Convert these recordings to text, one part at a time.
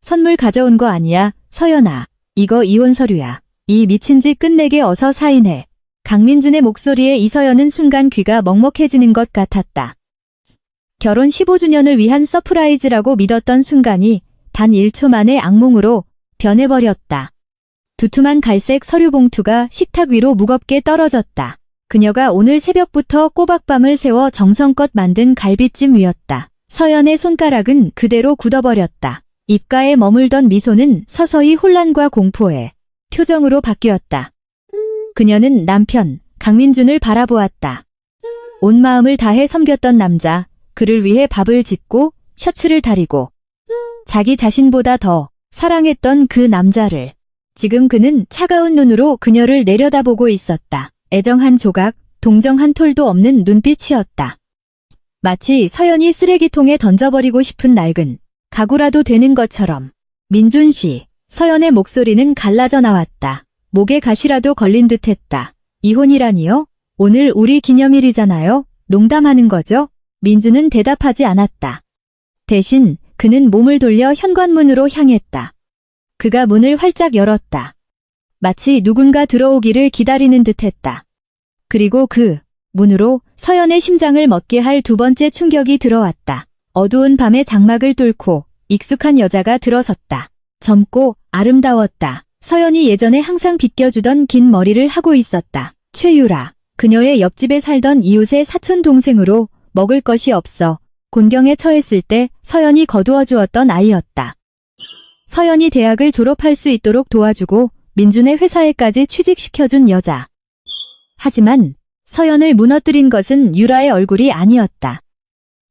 선물 가져온 거 아니야, 서연아. 이거 이혼 서류야. 이 미친 짓 끝내게 어서 사인해. 강민준의 목소리에 이서연은 순간 귀가 먹먹해지는 것 같았다. 결혼 15주년을 위한 서프라이즈라고 믿었던 순간이 단 1초 만에 악몽으로 변해버렸다. 두툼한 갈색 서류 봉투가 식탁 위로 무겁게 떨어졌다. 그녀가 오늘 새벽부터 꼬박밤을 새워 정성껏 만든 갈비찜 위였다. 서연의 손가락은 그대로 굳어버렸다. 입가에 머물던 미소는 서서히 혼란과 공포의 표정으로 바뀌었다. 그녀는 남편 강민준을 바라보았다. 온 마음을 다해 섬겼던 남자, 그를 위해 밥을 짓고 셔츠를 다리고 자기 자신보다 더 사랑했던 그 남자를 지금 그는 차가운 눈으로 그녀를 내려다보고 있었다. 애정 한 조각, 동정 한 톨도 없는 눈빛이었다. 마치 서연이 쓰레기통에 던져버리고 싶은 낡은 가구라도 되는 것처럼. 민준 씨, 서연의 목소리는 갈라져 나왔다. 목에 가시라도 걸린 듯했다. 이혼이라니요? 오늘 우리 기념일이잖아요? 농담하는 거죠? 민준은 대답하지 않았다. 대신 그는 몸을 돌려 현관문으로 향했다. 그가 문을 활짝 열었다. 마치 누군가 들어오기를 기다리는 듯했다. 그리고 그 문으로 서연의 심장을 멎게 할 두 번째 충격이 들어왔다. 어두운 밤의 장막을 뚫고 익숙한 여자가 들어섰다. 젊고 아름다웠다. 서연이 예전에 항상 비껴주던 긴 머리를 하고 있었다. 최유라. 그녀의 옆집에 살던 이웃의 사촌 동생으로 먹을 것이 없어 곤경에 처했을 때 서연이 거두어 주었던 아이였다. 서연이 대학을 졸업할 수 있도록 도와주고 민준의 회사에까지 취직시켜준 여자. 하지만 서연을 무너뜨린 것은 유라의 얼굴이 아니었다.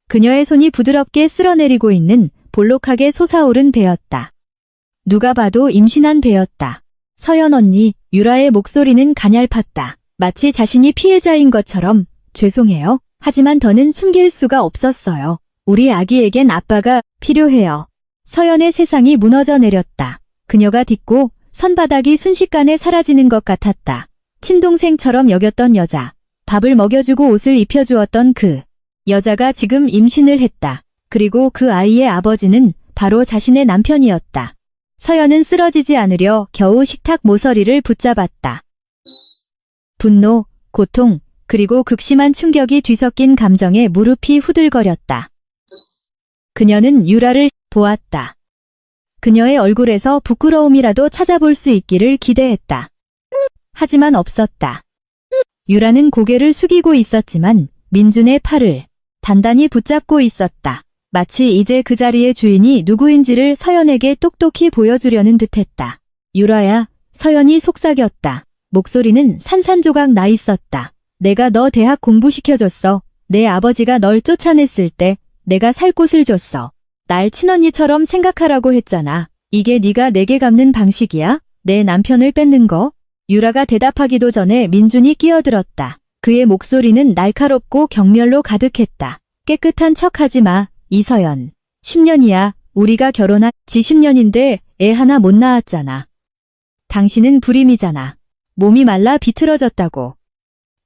그녀의 손이 부드럽게 쓸어내리고 있는 볼록하게 솟아오른 배였다. 누가 봐도 임신한 배였다. 서연 언니, 유라의 목소리는 가냘팠다. 마치 자신이 피해자인 것처럼. 죄송해요. 하지만 더는 숨길 수가 없었어요. 우리 아기에겐 아빠가 필요해요. 서연의 세상이 무너져 내렸다. 그녀가 딛고 선바닥이 순식간에 사라지는 것 같았다. 친동생처럼 여겼던 여자, 밥을 먹여주고 옷을 입혀주었던 그 여자가 지금 임신을 했다. 그리고 그 아이의 아버지는 바로 자신의 남편이었다. 서연은 쓰러지지 않으려 겨우 식탁 모서리를 붙잡았다. 분노, 고통, 그리고 극심한 충격이 뒤섞인 감정에 무릎이 후들거렸다. 그녀는 유라를 보았다. 그녀의 얼굴에서 부끄러움이라도 찾아볼 수 있기를 기대했다. 하지만 없었다. 유라는 고개를 숙이고 있었지만 민준의 팔을 단단히 붙잡고 있었다. 마치 이제 그 자리의 주인이 누구인지를 서연에게 똑똑히 보여주려는 듯했다. 유라야, 서연이 속삭였다. 목소리는 산산조각 나 있었다. 내가 너 대학 공부시켜줬어. 내 아버지가 널 쫓아냈을 때 내가 살 곳을 줬어. 날 친언니처럼 생각하라고 했잖아. 이게 네가 내게 갚는 방식이야? 내 남편을 뺏는 거? 유라가 대답하기도 전에 민준이 끼어들었다. 그의 목소리는 날카롭고 경멸로 가득했다. 깨끗한 척하지 마, 이서연. 10년이야. 우리가 결혼한 지 10년인데 애 하나 못 낳았잖아. 당신은 불임이잖아. 몸이 말라 비틀어졌다고.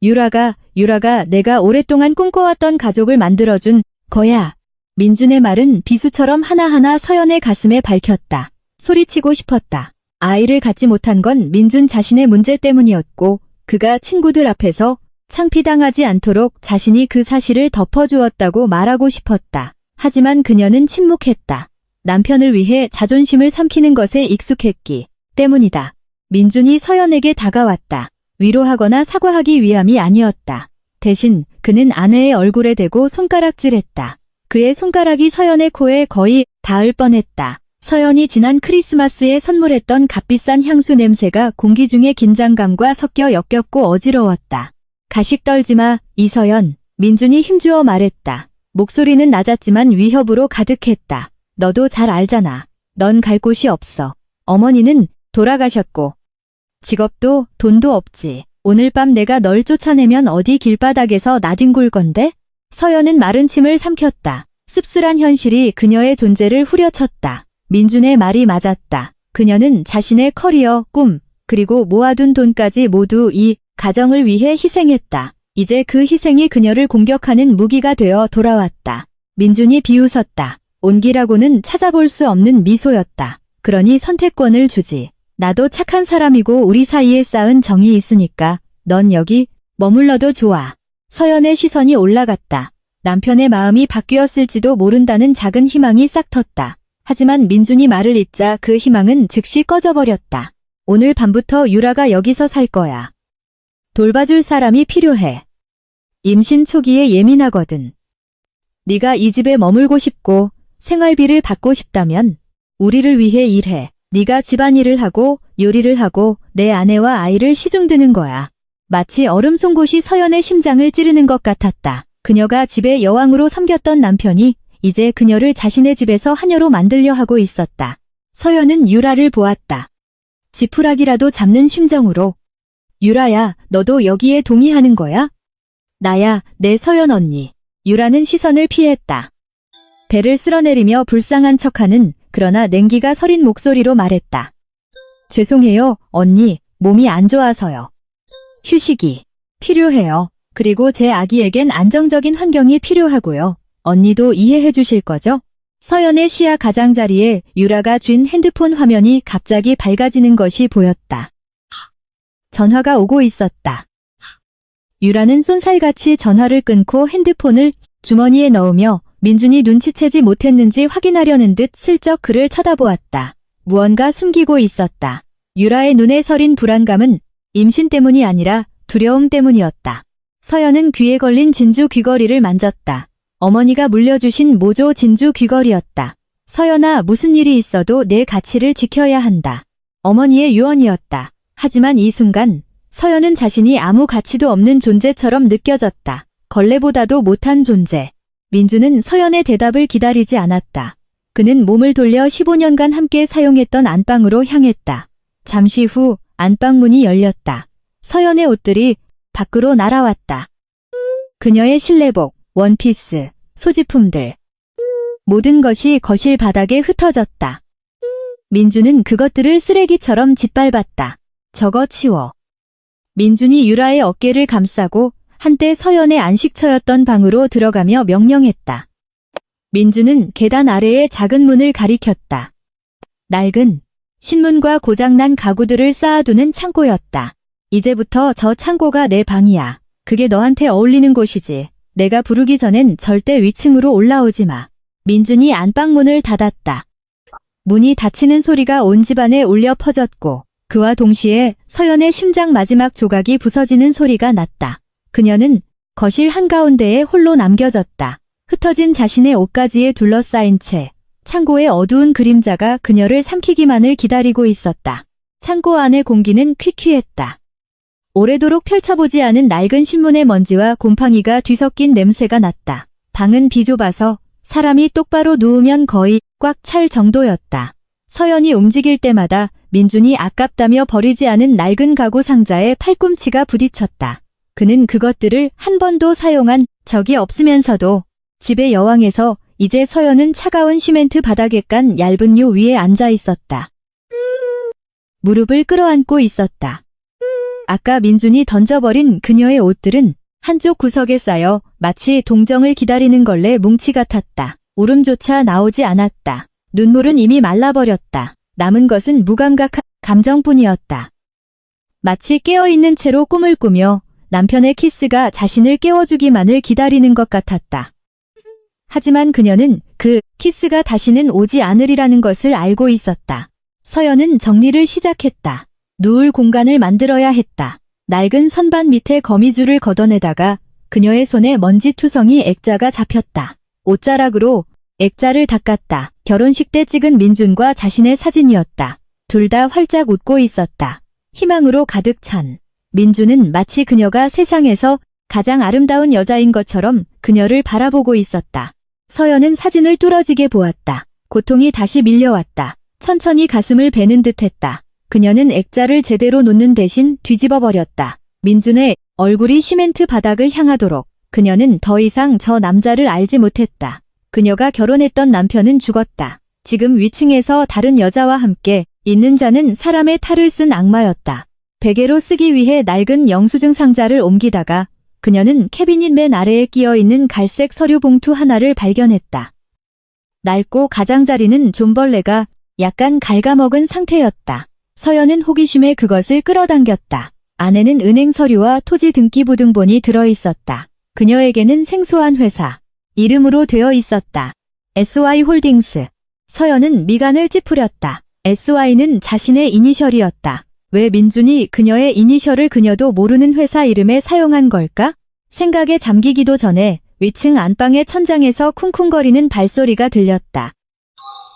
유라가 내가 오랫동안 꿈꿔왔던 가족을 만들어준 거야. 민준의 말은 비수처럼 하나하나 서연의 가슴에 밝혔다. 소리치고 싶었다. 아이를 갖지 못한 건 민준 자신의 문제 때문이었고 그가 친구들 앞에서 창피당하지 않도록 자신이 그 사실을 덮어주었다고 말하고 싶었다. 하지만 그녀는 침묵했다. 남편을 위해 자존심을 삼키는 것에 익숙했기 때문이다. 민준이 서연에게 다가왔다. 위로하거나 사과하기 위함이 아니었다. 대신 그는 아내의 얼굴에 대고 손가락질했다. 그의 손가락이 서연의 코에 거의 닿을 뻔했다. 서연이 지난 크리스마스에 선물했던 값비싼 향수 냄새가 공기 중의 긴장감과 섞여 역겹고 어지러웠다. 가식 떨지 마, 이서연. 민준이 힘주어 말했다. 목소리는 낮았지만 위협으로 가득했다. 너도 잘 알잖아. 넌 갈 곳이 없어. 어머니는 돌아가셨고 직업도 돈도 없지. 오늘 밤 내가 널 쫓아내면 어디 길바닥에서 나뒹굴 건데? 서연은 마른 침을 삼켰다. 씁쓸한 현실이 그녀의 존재를 후려쳤다. 민준의 말이 맞았다. 그녀는 자신의 커리어, 꿈, 그리고 모아둔 돈까지 모두 이 가정을 위해 희생했다. 이제 그 희생이 그녀를 공격하는 무기가 되어 돌아왔다. 민준이 비웃었다. 온기라고는 찾아볼 수 없는 미소였다. 그러니 선택권을 주지. 나도 착한 사람이고 우리 사이에 쌓은 정이 있으니까 넌 여기 머물러도 좋아. 서연의 시선이 올라갔다. 남편의 마음이 바뀌었을지도 모른다는 작은 희망이 싹 텄다. 하지만 민준이 말을 잇자 그 희망은 즉시 꺼져버렸다. 오늘 밤부터 유라가 여기서 살 거야. 돌봐줄 사람이 필요해. 임신 초기에 예민하거든. 네가 이 집에 머물고 싶고 생활비를 받고 싶다면 우리를 위해 일해. 네가 집안일을 하고 요리를 하고 내 아내와 아이를 시중드는 거야. 마치 얼음 송곳이 서연의 심장을 찌르는 것 같았다. 그녀가 집의 여왕으로 섬겼던 남편이 이제 그녀를 자신의 집에서 하녀로 만들려 하고 있었다. 서연은 유라를 보았다. 지푸라기라도 잡는 심정으로. 유라야, 너도 여기에 동의하는 거야? 나야, 내 서연 언니. 유라는 시선을 피했다. 배를 쓸어내리며 불쌍한 척하는 그러나 냉기가 서린 목소리로 말했다. 죄송해요, 언니. 몸이 안 좋아서요. 휴식이 필요해요. 그리고 제 아기에겐 안정적인 환경이 필요하고요. 언니도 이해해 주실 거죠? 서연의 시야 가장자리에 유라가 쥔 핸드폰 화면이 갑자기 밝아지는 것이 보였다. 전화가 오고 있었다. 유라는 쏜살같이 전화를 끊고 핸드폰을 주머니에 넣으며 민준이 눈치채지 못했는지 확인하려는 듯 슬쩍 그를 쳐다보았다. 무언가 숨기고 있었다. 유라의 눈에 서린 불안감은 임신 때문이 아니라 두려움 때문이었다. 서연은 귀에 걸린 진주 귀걸이를 만졌다. 어머니가 물려주신 모조 진주 귀걸이였다. 서연아, 무슨 일이 있어도 내 가치를 지켜야 한다. 어머니의 유언이었다. 하지만 이 순간 서연은 자신이 아무 가치도 없는 존재처럼 느껴졌다. 걸레보다도 못한 존재. 민주는 서연의 대답을 기다리지 않았다. 그는 몸을 돌려 15년간 함께 사용했던 안방으로 향했다. 잠시 후 안방문이 열렸다. 서연의 옷들이 밖으로 날아왔다. 그녀의 실내복, 원피스, 소지품들. 모든 것이 거실 바닥에 흩어졌다. 민주는 그것들을 쓰레기처럼 짓밟았다. 저거 치워. 민준이 유라의 어깨를 감싸고 한때 서연의 안식처였던 방으로 들어가며 명령했다. 민주는 계단 아래의 작은 문을 가리켰다. 낡은 신문과 고장난 가구들을 쌓아두는 창고였다. 이제부터 저 창고가 내 방이야. 그게 너한테 어울리는 곳이지. 내가 부르기 전엔 절대 위층으로 올라오지 마. 민준이 안방문을 닫았다. 문이 닫히는 소리가 온 집안에 울려 퍼졌고 그와 동시에 서연의 심장 마지막 조각이 부서지는 소리가 났다. 그녀는 거실 한가운데에 홀로 남겨졌다. 흩어진 자신의 옷가지에 둘러싸인 채 창고의 어두운 그림자가 그녀를 삼키기만을 기다리고 있었다. 창고 안의 공기는 퀴퀴했다. 오래도록 펼쳐보지 않은 낡은 신문의 먼지와 곰팡이가 뒤섞인 냄새가 났다. 방은 비좁아서 사람이 똑바로 누우면 거의 꽉 찰 정도였다. 서연이 움직일 때마다 민준이 아깝다며 버리지 않은 낡은 가구 상자에 팔꿈치가 부딪혔다. 그는 그것들을 한 번도 사용한 적이 없으면서도 집의 여왕에서 이제 서연은 차가운 시멘트 바닥에 깐 얇은 요 위에 앉아 있었다. 무릎을 끌어안고 있었다. 아까 민준이 던져버린 그녀의 옷들은 한쪽 구석에 쌓여 마치 동정을 기다리는 걸레 뭉치 같았다. 울음조차 나오지 않았다. 눈물은 이미 말라버렸다. 남은 것은 무감각한 감정뿐이었다. 마치 깨어있는 채로 꿈을 꾸며 남편의 키스가 자신을 깨워주기만을 기다리는 것 같았다. 하지만 그녀는 그 키스가 다시는 오지 않으리라는 것을 알고 있었다. 서연은 정리를 시작했다. 누울 공간을 만들어야 했다. 낡은 선반 밑에 거미줄을 걷어내다가 그녀의 손에 먼지투성이 액자가 잡혔다. 옷자락으로 액자를 닦았다. 결혼식 때 찍은 민준과 자신의 사진이었다. 둘 다 활짝 웃고 있었다. 희망으로 가득 찬. 민준은 마치 그녀가 세상에서 가장 아름다운 여자인 것처럼 그녀를 바라보고 있었다. 서연은 사진을 뚫어지게 보았다. 고통이 다시 밀려왔다. 천천히 가슴을 베는 듯했다. 그녀는 액자를 제대로 놓는 대신 뒤집어 버렸다. 민준의 얼굴이 시멘트 바닥을 향하도록. 그녀는 더 이상 저 남자를 알지 못했다. 그녀가 결혼했던 남편은 죽었다. 지금 위층에서 다른 여자와 함께 있는 자는 사람의 탈을 쓴 악마였다. 베개로 쓰기 위해 낡은 영수증 상자를 옮기다가 그녀는 캐비닛 맨 아래에 끼어 있는 갈색 서류 봉투 하나를 발견했다. 낡고 가장자리는 존벌레가 약간 갉아먹은 상태였다. 서연은 호기심에 그것을 끌어당겼다. 안에는 은행 서류와 토지 등기부 등본이 들어있었다. 그녀에게는 생소한 회사 이름으로 되어 있었다. SY홀딩스. 서연은 미간을 찌푸렸다. SY는 자신의 이니셜이었다. 왜 민준이 그녀의 이니셜을 그녀도 모르는 회사 이름에 사용한 걸까? 생각에 잠기기도 전에 위층 안방의 천장에서 쿵쿵거리는 발소리가 들렸다.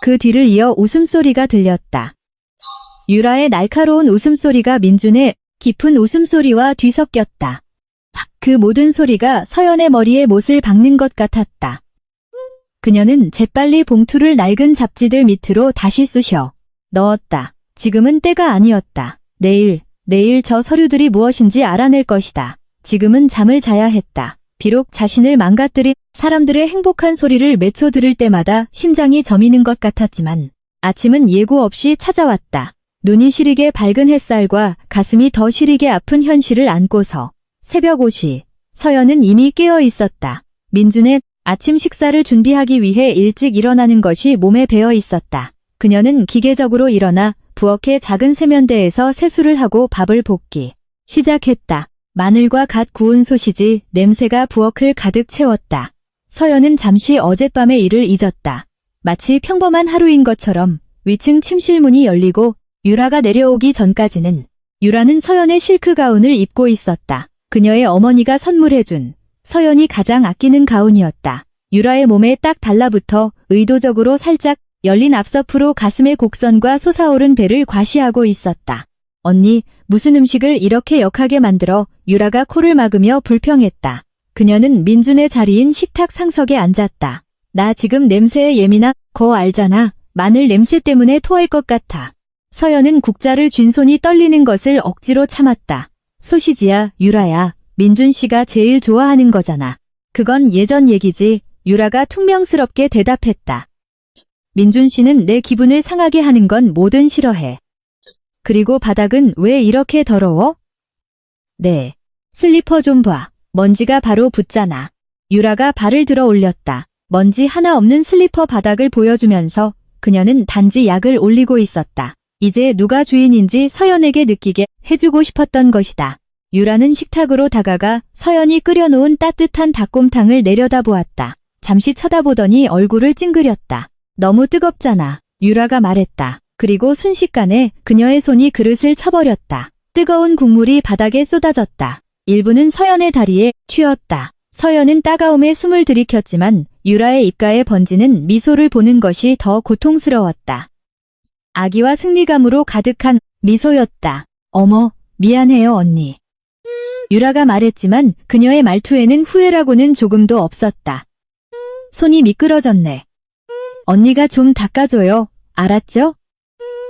그 뒤를 이어 웃음소리가 들렸다. 유라의 날카로운 웃음소리가 민준의 깊은 웃음소리와 뒤섞였다. 그 모든 소리가 서연의 머리에 못을 박는 것 같았다. 그녀는 재빨리 봉투를 낡은 잡지들 밑으로 다시 쑤셔 넣었다. 지금은 때가 아니었다. 내일 저 서류들이 무엇인지 알아낼 것이다. 지금은 잠을 자야 했다. 비록 자신을 망가뜨린 사람들의 행복한 소리를 몇 초 들을 때마다 심장이 저미는 것 같았지만 아침은 예고 없이 찾아왔다. 눈이 시리게 밝은 햇살과 가슴이 더 시리게 아픈 현실을 안고서 새벽 5시 서연은 이미 깨어 있었다. 민준의 아침 식사를 준비하기 위해 일찍 일어나는 것이 몸에 배어 있었다. 그녀는 기계적으로 일어나 부엌의 작은 세면대에서 세수를 하고 밥을 볶기 시작했다. 마늘과 갓 구운 소시지 냄새가 부엌을 가득 채웠다. 서연은 잠시 어젯밤의 일을 잊었다. 마치 평범한 하루인 것처럼 위층 침실문이 열리고 유라가 내려오기 전까지는 유라는 서연의 실크 가운을 입고 있었다. 그녀의 어머니가 선물해준 서연이 가장 아끼는 가운이었다. 유라의 몸에 딱 달라붙어 의도적으로 살짝 열린 앞서프로 가슴의 곡선과 솟아오른 배를 과시하고 있었다. 언니, 무슨 음식을 이렇게 역하게 만들어? 유라가 코를 막으며 불평했다. 그녀는 민준의 자리인 식탁 상석에 앉았다. 나 지금 냄새에 예민한 거 알잖아. 마늘 냄새 때문에 토할 것 같아. 서연은 국자를 쥔 손이 떨리는 것을 억지로 참았다. 소시지야, 유라야. 민준 씨가 제일 좋아하는 거잖아. 그건 예전 얘기지. 유라가 퉁명스럽게 대답했다. 민준 씨는 내 기분을 상하게 하는 건 뭐든 싫어해. 그리고 바닥은 왜 이렇게 더러워? 네. 슬리퍼 좀 봐. 먼지가 바로 붙잖아. 유라가 발을 들어 올렸다. 먼지 하나 없는 슬리퍼 바닥을 보여주면서 그녀는 단지 약을 올리고 있었다. 이제 누가 주인인지 서연에게 느끼게 해주고 싶었던 것이다. 유라는 식탁으로 다가가 서연이 끓여놓은 따뜻한 닭곰탕을 내려다보았다. 잠시 쳐다보더니 얼굴을 찡그렸다. 너무 뜨겁잖아. 유라가 말했다. 그리고 순식간에 그녀의 손이 그릇을 쳐버렸다. 뜨거운 국물이 바닥에 쏟아졌다. 일부는 서연의 다리에 튀었다. 서연은 따가움에 숨을 들이켰지만 유라의 입가에 번지는 미소를 보는 것이 더 고통스러웠다. 아기와 승리감으로 가득한 미소였다. 어머, 미안해요 언니. 유라가 말했지만 그녀의 말투에는 후회라고는 조금도 없었다. 손이 미끄러졌네. 언니가 좀 닦아줘요. 알았죠?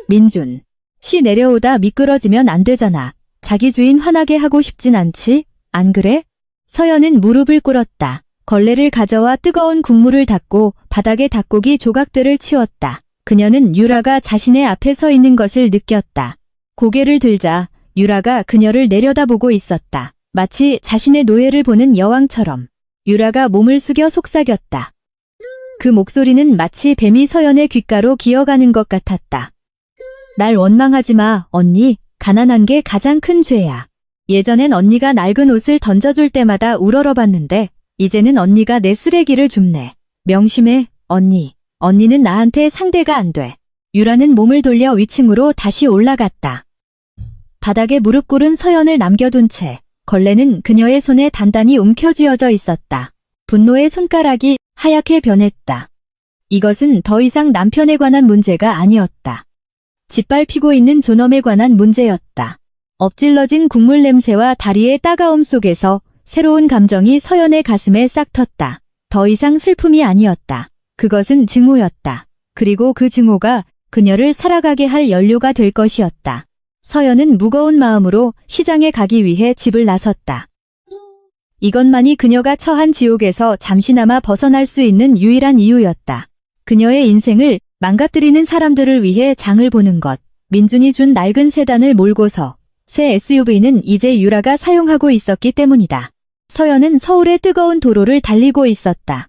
민준. 씨 내려오다 미끄러지면 안 되잖아. 자기 주인 화나게 하고 싶진 않지? 안 그래? 서연은 무릎을 꿇었다. 걸레를 가져와 뜨거운 국물을 닦고 바닥에 닭고기 조각들을 치웠다. 그녀는 유라가 자신의 앞에 서 있는 것을 느꼈다. 고개를 들자 유라가 그녀를 내려다보고 있었다. 마치 자신의 노예를 보는 여왕처럼. 유라가 몸을 숙여 속삭였다. 그 목소리는 마치 뱀이 서연의 귓가로 기어가는 것 같았다. 날 원망하지 마, 언니. 가난한 게 가장 큰 죄야. 예전엔 언니가 낡은 옷을 던져줄 때마다 우러러봤는데 이제는 언니가 내 쓰레기를 줍네. 명심해, 언니. 언니는 나한테 상대가 안 돼. 유라는 몸을 돌려 위층으로 다시 올라갔다. 바닥에 무릎 꿇은 서연을 남겨둔 채 걸레는 그녀의 손에 단단히 움켜쥐어져 있었다. 분노의 손가락이 하얗게 변했다. 이것은 더 이상 남편에 관한 문제가 아니었다. 짓밟히고 있는 존엄에 관한 문제였다. 엎질러진 국물 냄새와 다리의 따가움 속에서 새로운 감정이 서연의 가슴에 싹 텄다. 더 이상 슬픔이 아니었다. 그것은 증오였다. 그리고 그 증오가 그녀를 살아가게 할 연료가 될 것이었다. 서연은 무거운 마음으로 시장에 가기 위해 집을 나섰다. 이것만이 그녀가 처한 지옥에서 잠시나마 벗어날 수 있는 유일한 이유였다. 그녀의 인생을 망가뜨리는 사람들을 위해 장을 보는 것. 민준이 준 낡은 세단을 몰고서 새 SUV는 이제 유라가 사용하고 있었기 때문이다. 서연은 서울의 뜨거운 도로를 달리고 있었다.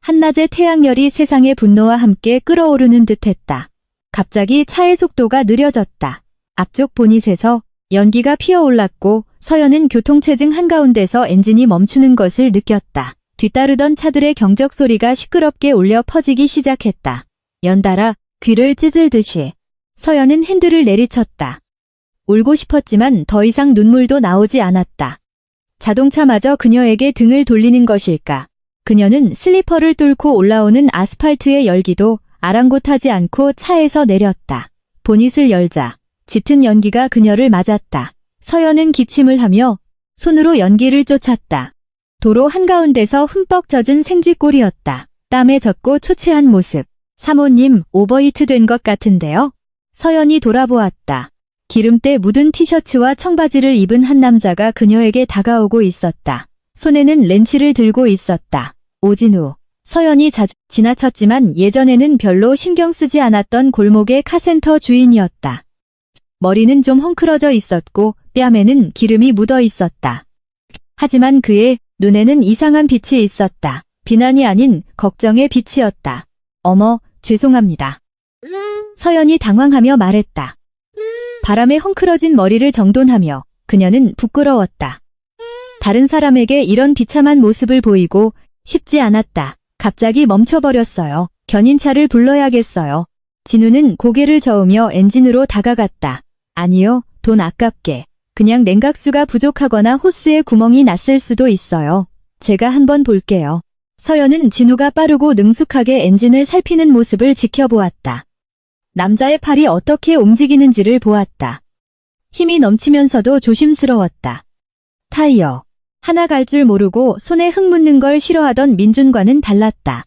한낮의 태양열이 세상의 분노와 함께 끓어오르는 듯했다. 갑자기 차의 속도가 느려졌다. 앞쪽 보닛에서 연기가 피어올랐고 서연은 교통체증 한가운데서 엔진이 멈추는 것을 느꼈다. 뒤따르던 차들의 경적 소리가 시끄럽게 울려 퍼지기 시작했다. 연달아 귀를 찢을듯이 서연은 핸들을 내리쳤다. 울고 싶었지만 더 이상 눈물도 나오지 않았다. 자동차마저 그녀에게 등을 돌리는 것일까? 그녀는 슬리퍼를 뚫고 올라오는 아스팔트의 열기도 아랑곳하지 않고 차에서 내렸다. 보닛을 열자 짙은 연기가 그녀를 맞았다. 서연은 기침을 하며 손으로 연기를 쫓았다. 도로 한가운데서 흠뻑 젖은 생쥐꼴이었다. 땀에 젖고 초췌한 모습. 사모님, 오버히트 된 것 같은데요? 서연이 돌아보았다. 기름때 묻은 티셔츠와 청바지를 입은 한 남자가 그녀에게 다가오고 있었다. 손에는 렌치를 들고 있었다. 오진우. 서연이 자주 지나쳤지만 예전에는 별로 신경 쓰지 않았던 골목의 카센터 주인이었다. 머리는 좀 헝클어져 있었고 뺨에는 기름이 묻어 있었다. 하지만 그의 눈에는 이상한 빛이 있었다. 비난이 아닌 걱정의 빛이었다. 어머, 죄송합니다. 서연이 당황하며 말했다. 바람에 헝클어진 머리를 정돈하며 그녀는 부끄러웠다. 다른 사람에게 이런 비참한 모습을 보이고 싶지 않았다. 갑자기 멈춰버렸어요. 견인차를 불러야겠어요. 진우는 고개를 저으며 엔진으로 다가갔다. 아니요, 돈 아깝게. 그냥 냉각수가 부족하거나 호스에 구멍이 났을 수도 있어요. 제가 한번 볼게요. 서연은 진우가 빠르고 능숙하게 엔진을 살피는 모습을 지켜보았다. 남자의 팔이 어떻게 움직이는지를 보았다. 힘이 넘치면서도 조심스러웠다. 타이어. 하나 갈 줄 모르고 손에 흙 묻는 걸 싫어하던 민준과는 달랐다.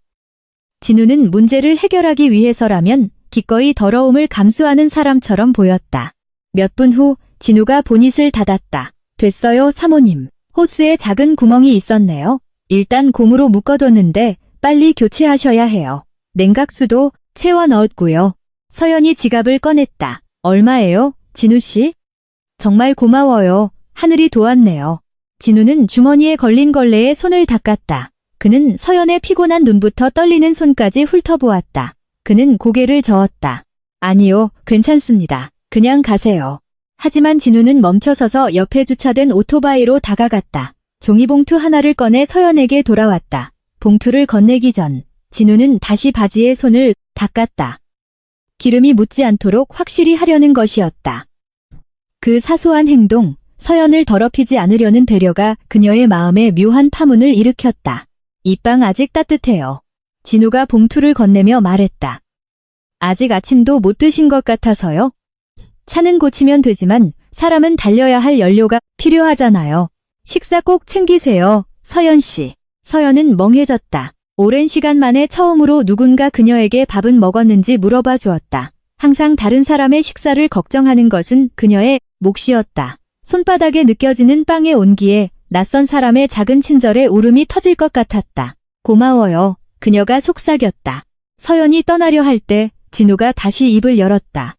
진우는 문제를 해결하기 위해서라면 기꺼이 더러움을 감수하는 사람처럼 보였다. 몇 분 후 진우가 보닛을 닫았다. 됐어요, 사모님. 호스에 작은 구멍이 있었네요. 일단 고무로 묶어뒀는데 빨리 교체하셔야 해요. 냉각수도 채워 넣었고요. 서연이 지갑을 꺼냈다. 얼마예요, 진우씨? 정말 고마워요. 하늘이 도왔네요. 진우는 주머니에 걸린 걸레에 손을 닦았다. 그는 서연의 피곤한 눈부터 떨리는 손까지 훑어보았다. 그는 고개를 저었다. 아니요, 괜찮습니다. 그냥 가세요. 하지만 진우는 멈춰서서 옆에 주차된 오토바이로 다가갔다. 종이봉투 하나를 꺼내 서연에게 돌아왔다. 봉투를 건네기 전 진우는 다시 바지에 손을 닦았다. 기름이 묻지 않도록 확실히 하려는 것이었다. 그 사소한 행동, 서연을 더럽히지 않으려는 배려가 그녀의 마음에 묘한 파문을 일으켰다. 이 빵 아직 따뜻해요. 진우가 봉투를 건네며 말했다. 아직 아침도 못 드신 것 같아서요? 차는 고치면 되지만 사람은 달려야 할 연료가 필요하잖아요. 식사 꼭 챙기세요, 서연씨. 서연은 멍해졌다. 오랜 시간 만에 처음으로 누군가 그녀에게 밥은 먹었는지 물어봐 주었다. 항상 다른 사람의 식사를 걱정하는 것은 그녀의 몫이었다. 손바닥에 느껴지는 빵의 온기에 낯선 사람의 작은 친절에 울음이 터질 것 같았다. 고마워요. 그녀가 속삭였다. 서연이 떠나려 할 때 진우가 다시 입을 열었다.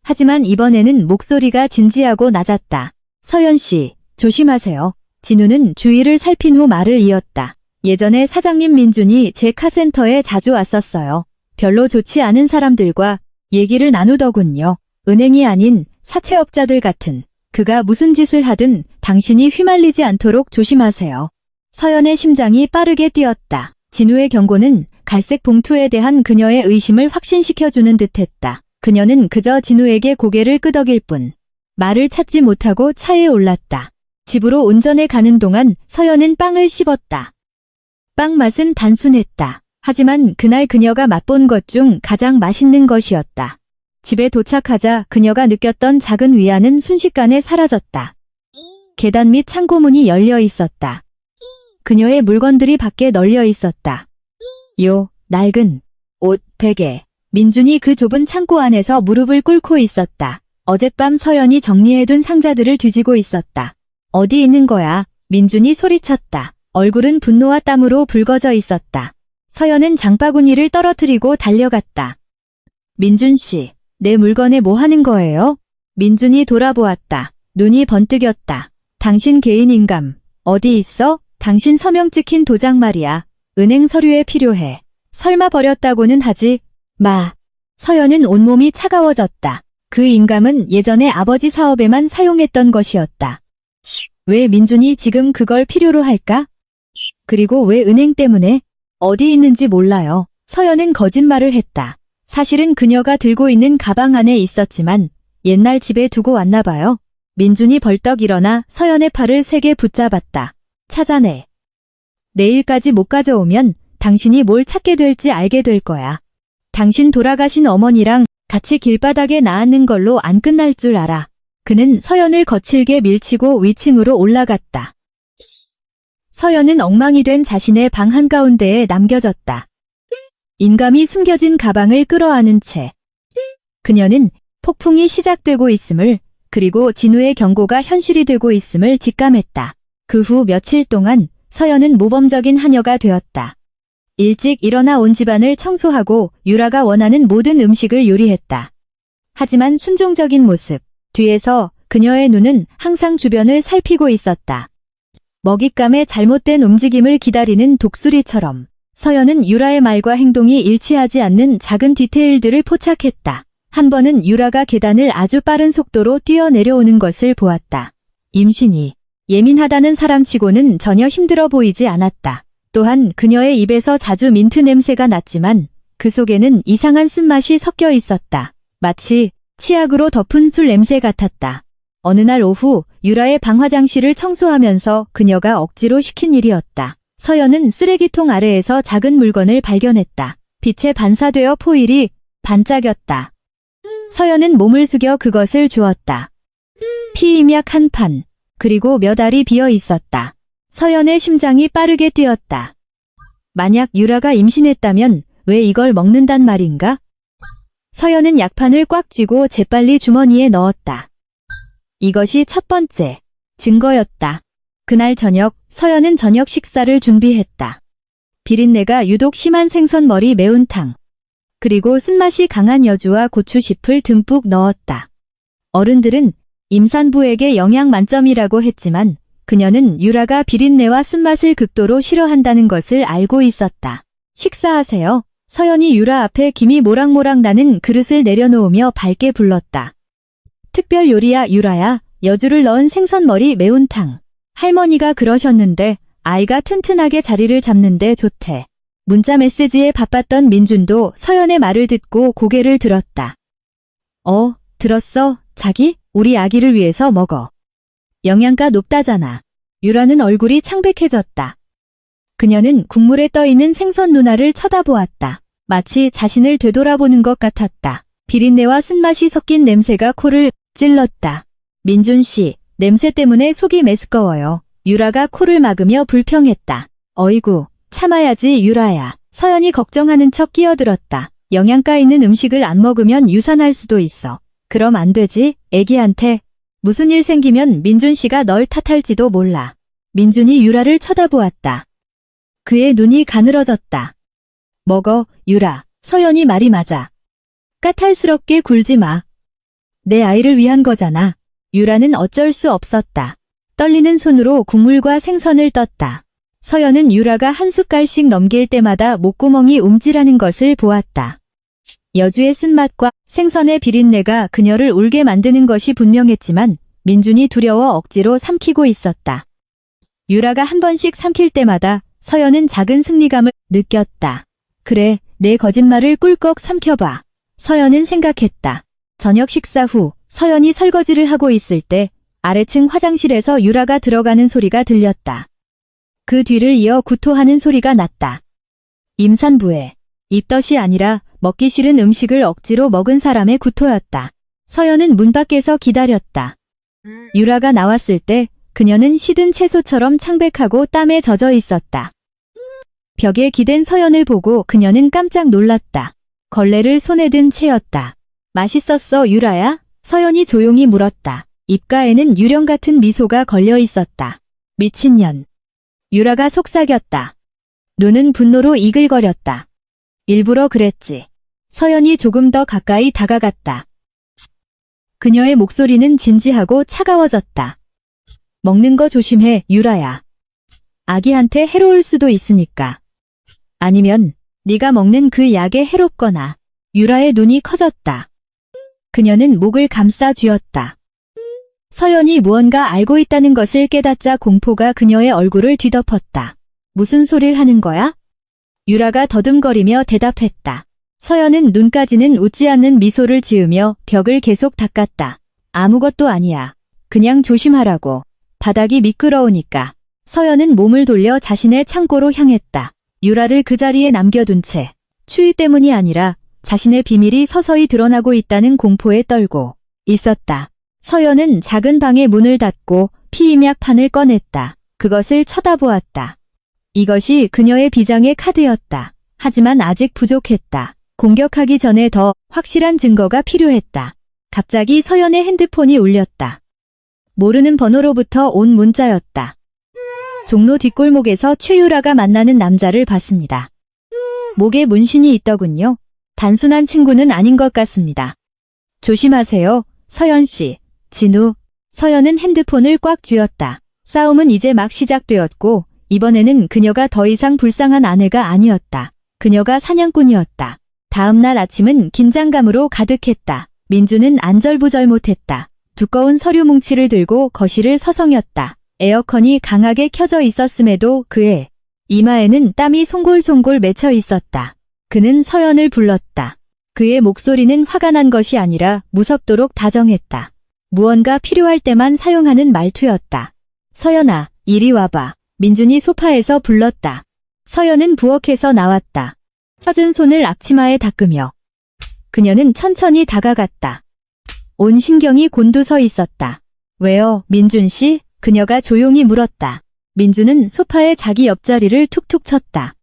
하지만 이번에는 목소리가 진지하고 낮았다. 서연씨, 조심하세요. 진우는 주위를 살핀 후 말을 이었다. 예전에 사장님 민준이 제 카센터에 자주 왔었어요. 별로 좋지 않은 사람들과 얘기를 나누더군요. 은행이 아닌 사채업자들 같은. 그가 무슨 짓을 하든 당신이 휘말리지 않도록 조심하세요. 서연의 심장이 빠르게 뛰었다. 진우의 경고는 갈색 봉투에 대한 그녀의 의심을 확신시켜주는 듯했다. 그녀는 그저 진우에게 고개를 끄덕일 뿐. 말을 찾지 못하고 차에 올랐다. 집으로 운전해 가는 동안 서연은 빵을 씹었다. 빵 맛은 단순했다. 하지만 그날 그녀가 맛본 것 중 가장 맛있는 것이었다. 집에 도착하자 그녀가 느꼈던 작은 위안은 순식간에 사라졌다. 계단 밑 창고문이 열려 있었다. 그녀의 물건들이 밖에 널려 있었다. 낡은 옷, 베개. 민준이 그 좁은 창고 안에서 무릎을 꿇고 있었다. 어젯밤 서연이 정리해둔 상자들을 뒤지고 있었다. 어디 있는 거야? 민준이 소리쳤다. 얼굴은 분노와 땀으로 붉어져 있었다. 서연은 장바구니를 떨어뜨리고 달려갔다. 민준씨, 내 물건에 뭐 하는 거예요? 민준이 돌아보았다. 눈이 번뜩였다. 당신 개인 인감, 어디 있어? 당신 서명 찍힌 도장 말이야. 은행 서류에 필요해. 설마 버렸다고는 하지 마. 서연은 온몸이 차가워졌다. 그 인감은 예전에 아버지 사업에만 사용했던 것이었다. 왜 민준이 지금 그걸 필요로 할까? 그리고 왜 은행 때문에? 어디 있는지 몰라요. 서연은 거짓말을 했다. 사실은 그녀가 들고 있는 가방 안에 있었지만 옛날 집에 두고 왔나 봐요. 민준이 벌떡 일어나 서연의 팔을 세게 붙잡았다. 찾아내. 내일까지 못 가져오면 당신이 뭘 찾게 될지 알게 될 거야. 당신 돌아가신 어머니랑 같이 길바닥에 나앉는 걸로 안 끝날 줄 알아. 그는 서연을 거칠게 밀치고 위층으로 올라갔다. 서연은 엉망이 된 자신의 방 한가운데에 남겨졌다. 인감이 숨겨진 가방을 끌어안은 채 그녀는 폭풍이 시작되고 있음을, 그리고 진우의 경고가 현실이 되고 있음을 직감했다. 그 후 며칠 동안 서연은 모범적인 하녀가 되었다. 일찍 일어나 온 집안을 청소하고 유라가 원하는 모든 음식을 요리했다. 하지만 순종적인 모습, 뒤에서 그녀의 눈은 항상 주변을 살피고 있었다. 먹잇감의 잘못된 움직임을 기다리는 독수리처럼 서연은 유라의 말과 행동이 일치하지 않는 작은 디테일들을 포착했다. 한 번은 유라가 계단을 아주 빠른 속도로 뛰어내려오는 것을 보았다. 임신이 예민하다는 사람치고는 전혀 힘들어 보이지 않았다. 또한 그녀의 입에서 자주 민트 냄새가 났지만 그 속에는 이상한 쓴맛이 섞여 있었다. 마치 치약으로 덮은 술 냄새 같았다. 어느 날 오후 유라의 방 화장실을 청소하면서 그녀가 억지로 시킨 일이었다. 서연은 쓰레기통 아래에서 작은 물건을 발견했다. 빛에 반사되어 포일이 반짝였다. 서연은 몸을 숙여 그것을 주었다. 피임약 한 판, 그리고 몇 알이 비어 있었다. 서연의 심장이 빠르게 뛰었다. 만약 유라가 임신했다면 왜 이걸 먹는단 말인가? 서연은 약판을 꽉 쥐고 재빨리 주머니에 넣었다. 이것이 첫 번째 증거였다. 그날 저녁 서연은 저녁 식사를 준비했다. 비린내가 유독 심한 생선머리 매운탕, 그리고 쓴맛이 강한 여주와 고추잎을 듬뿍 넣었다. 어른들은 임산부에게 영양 만점이라고 했지만 그녀는 유라가 비린내와 쓴맛을 극도로 싫어한다는 것을 알고 있었다. 식사하세요. 서연이 유라 앞에 김이 모락모락 나는 그릇을 내려놓으며 밝게 불렀다. 특별 요리야 유라야. 여주를 넣은 생선머리 매운탕. 할머니가 그러셨는데 아이가 튼튼하게 자리를 잡는데 좋대. 문자 메시지에 바빴던 민준도 서연의 말을 듣고 고개를 들었다. 들었어, 자기? 우리 아기를 위해서 먹어. 영양가 높다잖아. 유라는 얼굴이 창백해졌다. 그녀는 국물에 떠있는 생선 누나를 쳐다보았다. 마치 자신을 되돌아보는 것 같았다. 비린내와 쓴맛이 섞인 냄새가 코를 찔렀다. 민준 씨, 냄새 때문에 속이 메스꺼워요. 유라가 코를 막으며 불평했다. 어이구, 참아야지 유라야. 서연이 걱정하는 척 끼어들었다. 영양가 있는 음식을 안 먹으면 유산할 수도 있어. 그럼 안 되지, 애기한테. 무슨 일 생기면 민준 씨가 널 탓할지도 몰라. 민준이 유라를 쳐다보았다. 그의 눈이 가늘어졌다. 먹어, 유라. 서연이 말이 맞아. 까탈스럽게 굴지 마. 내 아이를 위한 거잖아. 유라는 어쩔 수 없었다. 떨리는 손으로 국물과 생선을 떴다. 서연은 유라가 한 숟갈씩 넘길 때마다 목구멍이 움찔하는 것을 보았다. 여주의 쓴맛과 생선의 비린내가 그녀를 울게 만드는 것이 분명했지만 민준이 두려워 억지로 삼키고 있었다. 유라가 한 번씩 삼킬 때마다 서연은 작은 승리감을 느꼈다. 그래, 내 거짓말을 꿀꺽 삼켜봐. 서연은 생각했다. 저녁 식사 후 서연이 설거지를 하고 있을 때 아래층 화장실에서 유라가 들어가는 소리가 들렸다. 그 뒤를 이어 구토하는 소리가 났다. 임산부의 입덧이 아니라 먹기 싫은 음식을 억지로 먹은 사람의 구토였다. 서연은 문 밖에서 기다렸다. 유라가 나왔을 때 그녀는 시든 채소처럼 창백하고 땀에 젖어 있었다. 벽에 기댄 서연을 보고 그녀는 깜짝 놀랐다. 걸레를 손에 든 채였다. 맛있었어, 유라야? 서연이 조용히 물었다. 입가에는 유령 같은 미소가 걸려 있었다. 미친년. 유라가 속삭였다. 눈은 분노로 이글거렸다. 일부러 그랬지. 서연이 조금 더 가까이 다가갔다. 그녀의 목소리는 진지하고 차가워졌다. 먹는 거 조심해, 유라야. 아기한테 해로울 수도 있으니까. 아니면 네가 먹는 그 약에 해롭거나. 유라의 눈이 커졌다. 그녀는 목을 감싸 쥐었다. 서연이 무언가 알고 있다는 것을 깨닫자 공포가 그녀의 얼굴을 뒤덮었다. 무슨 소리를 하는 거야? 유라가 더듬거리며 대답했다. 서연은 눈까지는 웃지 않는 미소를 지으며 벽을 계속 닦았다. 아무것도 아니야. 그냥 조심하라고. 바닥이 미끄러우니까. 서연은 몸을 돌려 자신의 창고로 향했다. 유라를 그 자리에 남겨둔 채 추위 때문이 아니라 자신의 비밀이 서서히 드러나고 있다는 공포에 떨고 있었다. 서연은 작은 방의 문을 닫고 피임약판을 꺼냈다. 그것을 쳐다보았다. 이것이 그녀의 비장의 카드였다. 하지만 아직 부족했다. 공격하기 전에 더 확실한 증거가 필요했다. 갑자기 서연의 핸드폰이 울렸다. 모르는 번호로부터 온 문자였다. 종로 뒷골목에서 최유라가 만나는 남자를 봤습니다. 목에 문신이 있더군요. 단순한 친구는 아닌 것 같습니다. 조심하세요, 서연 씨. 진우. 서연은 핸드폰을 꽉 쥐었다. 싸움은 이제 막 시작되었고 이번에는 그녀가 더 이상 불쌍한 아내가 아니었다. 그녀가 사냥꾼이었다. 다음 날 아침은 긴장감으로 가득했다. 민주는 안절부절 못했다. 두꺼운 서류 뭉치를 들고 거실을 서성였다. 에어컨이 강하게 켜져 있었음에도 그의 이마에는 땀이 송골송골 맺혀 있었다. 그는 서연을 불렀다. 그의 목소리는 화가 난 것이 아니라 무섭도록 다정했다. 무언가 필요할 때만 사용하는 말투였다. 서연아, 이리 와봐. 민준이 소파에서 불렀다. 서연은 부엌에서 나왔다. 펴진 손을 앞치마에 닦으며. 그녀는 천천히 다가갔다. 온 신경이 곤두서 있었다. 왜요, 민준 씨? 그녀가 조용히 물었다. 민준은 소파에 자기 옆자리를 툭툭 쳤다.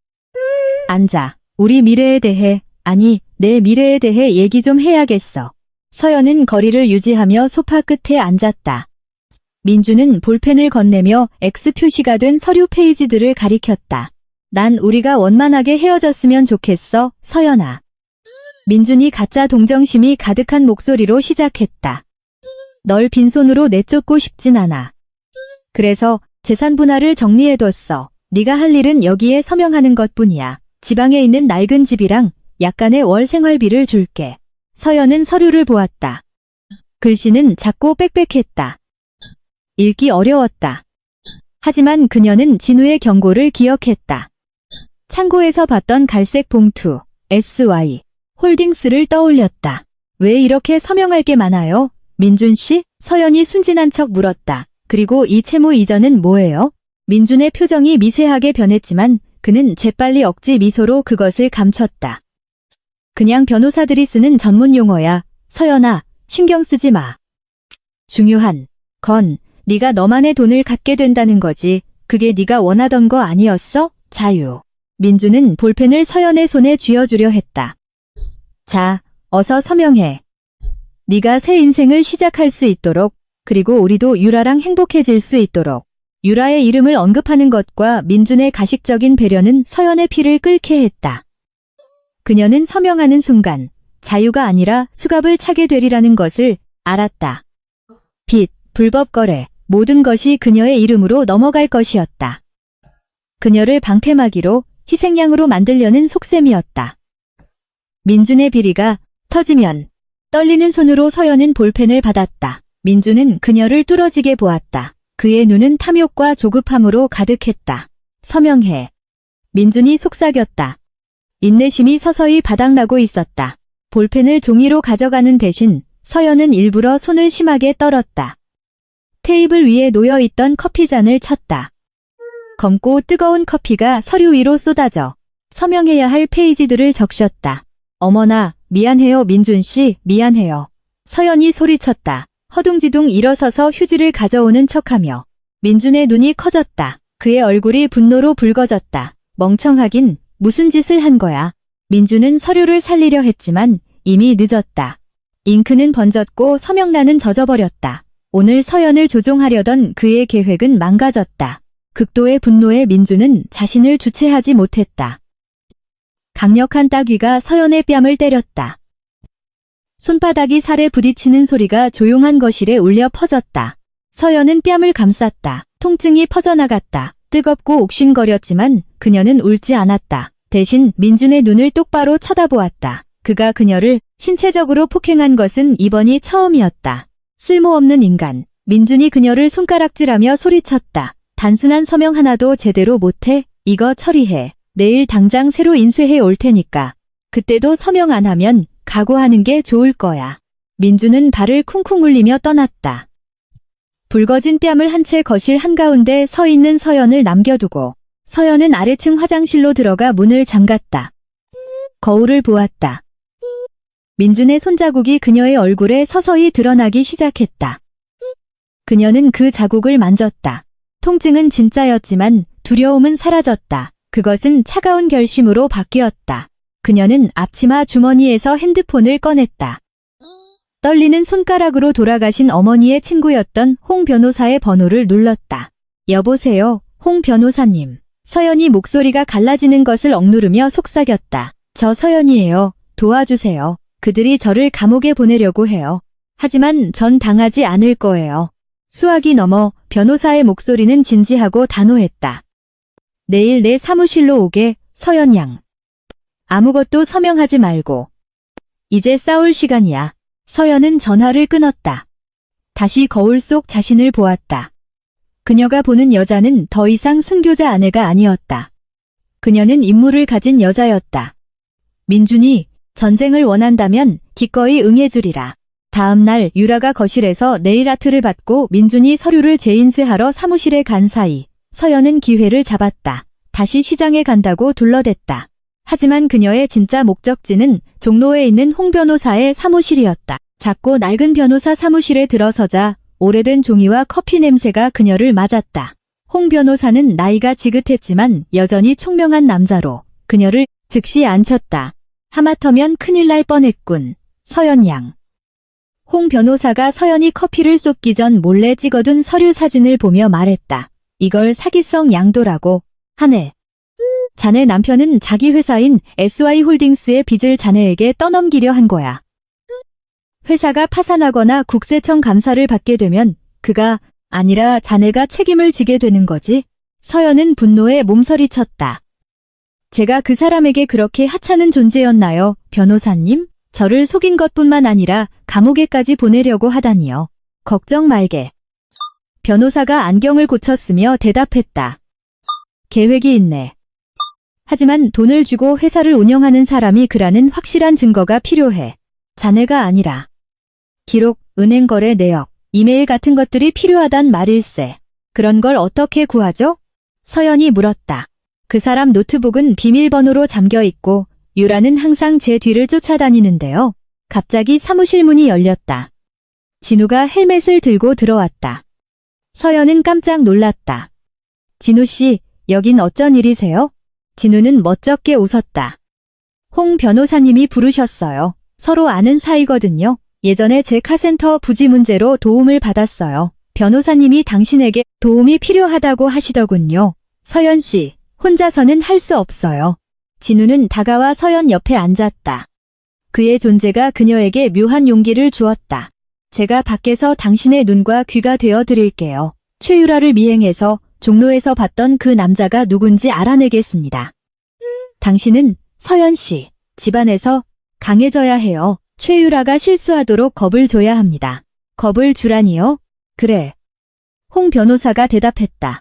앉아. 우리 미래에 대해, 아니, 내 미래에 대해 얘기 좀 해야겠어. 서연은 거리를 유지하며 소파 끝에 앉았다. 민주는 볼펜을 건네며 X 표시가 된 서류 페이지들을 가리켰다. 난 우리가 원만하게 헤어졌으면 좋겠어, 서연아. 민준이 가짜 동정심이 가득한 목소리로 시작했다. 널 빈손으로 내쫓고 싶진 않아. 그래서 재산 분할을 정리해뒀어. 네가 할 일은 여기에 서명하는 것뿐이야. 지방에 있는 낡은 집이랑 약간의 월 생활비를 줄게. 서연은 서류를 보았다. 글씨는 작고 빽빽했다. 읽기 어려웠다. 하지만 그녀는 진우의 경고를 기억했다. 창고에서 봤던 갈색 봉투, SY, 홀딩스를 떠올렸다. 왜 이렇게 서명할 게 많아요? 민준 씨? 서연이 순진한 척 물었다. 그리고 이 채무 이전은 뭐예요? 민준의 표정이 미세하게 변했지만 그는 재빨리 억지 미소로 그것을 감췄다. 그냥 변호사들이 쓰는 전문 용어야. 서연아, 신경 쓰지 마. 중요한 건 네가 너만의 돈을 갖게 된다는 거지. 그게 네가 원하던 거 아니었어? 자유. 민주는 볼펜을 서연의 손에 쥐어주려 했다. 자, 어서 서명해. 네가 새 인생을 시작할 수 있도록, 그리고 우리도 유라랑 행복해질 수 있도록. 유라의 이름을 언급하는 것과 민준의 가식적인 배려는 서연의 피를 끓게 했다. 그녀는 서명하는 순간 자유가 아니라 수갑을 차게 되리라는 것을 알았다. 빚, 불법 거래, 모든 것이 그녀의 이름으로 넘어갈 것이었다. 그녀를 방패막이로, 희생양으로 만들려는 속셈이었다. 민준의 비리가 터지면 떨리는 손으로 서연은 볼펜을 받았다. 민준은 그녀를 뚫어지게 보았다. 그의 눈은 탐욕과 조급함으로 가득했다. 서명해. 민준이 속삭였다. 인내심이 서서히 바닥나고 있었다. 볼펜을 종이로 가져가는 대신 서연은 일부러 손을 심하게 떨었다. 테이블 위에 놓여있던 커피잔을 쳤다. 검고 뜨거운 커피가 서류 위로 쏟아져 서명해야 할 페이지들을 적셨다. 어머나, 미안해요 민준씨, 미안해요. 서연이 소리쳤다. 허둥지둥 일어서서 휴지를 가져오는 척하며. 민준의 눈이 커졌다. 그의 얼굴이 분노로 붉어졌다. 멍청하긴 무슨 짓을 한 거야. 민준은 서류를 살리려 했지만 이미 늦었다. 잉크는 번졌고 서명란은 젖어버렸다. 오늘 서연을 조종하려던 그의 계획은 망가졌다. 극도의 분노에 민준은 자신을 주체하지 못했다. 강력한 따귀가 서연의 뺨을 때렸다. 손바닥이 살에 부딪히는 소리가 조용한 거실에 울려 퍼졌다. 서연은 뺨을 감쌌다. 통증이 퍼져나갔다. 뜨겁고 옥신거렸지만 그녀는 울지 않았다. 대신 민준의 눈을 똑바로 쳐다보았다. 그가 그녀를 신체적으로 폭행한 것은 이번이 처음이었다. 쓸모없는 인간. 민준이 그녀를 손가락질하며 소리쳤다. 단순한 서명 하나도 제대로 못해? 이거 처리해. 내일 당장 새로 인쇄해 올 테니까. 그때도 서명 안 하면 각오하는 게 좋을 거야. 민준은 발을 쿵쿵 울리며 떠났다. 붉어진 뺨을 한 채 거실 한가운데 서 있는 서연을 남겨두고 서연은 아래층 화장실로 들어가 문을 잠갔다. 거울을 보았다. 민준의 손자국이 그녀의 얼굴에 서서히 드러나기 시작했다. 그녀는 그 자국을 만졌다. 통증은 진짜였지만 두려움은 사라졌다. 그것은 차가운 결심으로 바뀌었다. 그녀는 앞치마 주머니에서 핸드폰을 꺼냈다. 떨리는 손가락으로 돌아가신 어머니의 친구였던 홍 변호사의 번호를 눌렀다. 여보세요, 홍 변호사님. 서연이 목소리가 갈라지는 것을 억누르며 속삭였다. 저 서연이에요. 도와주세요. 그들이 저를 감옥에 보내려고 해요. 하지만 전 당하지 않을 거예요. 수학이 넘어 변호사의 목소리는 진지하고 단호했다. 내일 내 사무실로 오게, 서연 양. 아무것도 서명하지 말고. 이제 싸울 시간이야. 서연은 전화를 끊었다. 다시 거울 속 자신을 보았다. 그녀가 보는 여자는 더 이상 순교자 아내가 아니었다. 그녀는 임무를 가진 여자였다. 민준이 전쟁을 원한다면 기꺼이 응해주리라. 다음 날 유라가 거실에서 네일아트를 받고 민준이 서류를 재인쇄하러 사무실에 간 사이 서연은 기회를 잡았다. 다시 시장에 간다고 둘러댔다. 하지만 그녀의 진짜 목적지는 종로에 있는 홍 변호사의 사무실이었다. 작고 낡은 변호사 사무실에 들어서자 오래된 종이와 커피 냄새가 그녀를 맞았다. 홍 변호사는 나이가 지긋했지만 여전히 총명한 남자로 그녀를 즉시 앉혔다. 하마터면 큰일 날 뻔했군. 서연 양. 홍 변호사가 서연이 커피를 쏟기 전 몰래 찍어둔 서류 사진을 보며 말했다. 이걸 사기성 양도라고 하네. 자네 남편은 자기 회사인 SY홀딩스의 빚을 자네에게 떠넘기려 한 거야. 회사가 파산하거나 국세청 감사를 받게 되면 그가 아니라 자네가 책임을 지게 되는 거지. 서연은 분노에 몸서리쳤다. 제가 그 사람에게 그렇게 하찮은 존재였나요, 변호사님? 저를 속인 것뿐만 아니라 감옥에까지 보내려고 하다니요. 걱정 말게. 변호사가 안경을 고쳤으며 대답했다. 계획이 있네. 하지만 돈을 주고 회사를 운영하는 사람이 그라는 확실한 증거가 필요해. 자네가 아니라. 기록, 은행 거래 내역, 이메일 같은 것들이 필요하단 말일세. 그런 걸 어떻게 구하죠? 서연이 물었다. 그 사람 노트북은 비밀번호로 잠겨 있고 유라는 항상 제 뒤를 쫓아다니는데요. 갑자기 사무실 문이 열렸다. 진우가 헬멧을 들고 들어왔다. 서연은 깜짝 놀랐다. 진우 씨, 여긴 어쩐 일이세요? 진우는 멋쩍게 웃었다. 홍 변호사님이 부르셨어요. 서로 아는 사이거든요. 예전에 제 카센터 부지 문제로 도움을 받았어요. 변호사님이 당신에게 도움이 필요하다고 하시더군요. 서연 씨, 혼자서는 할 수 없어요. 진우는 다가와 서연 옆에 앉았다. 그의 존재가 그녀에게 묘한 용기를 주었다. 제가 밖에서 당신의 눈과 귀가 되어 드릴게요. 최유라를 미행해서 종로에서 봤던 그 남자가 누군지 알아내겠습니다. 당신은 서연 씨, 집안에서 강해져야 해요. 최유라가 실수하도록 겁을 줘야 합니다. 겁을 주라니요? 그래. 홍 변호사가 대답했다.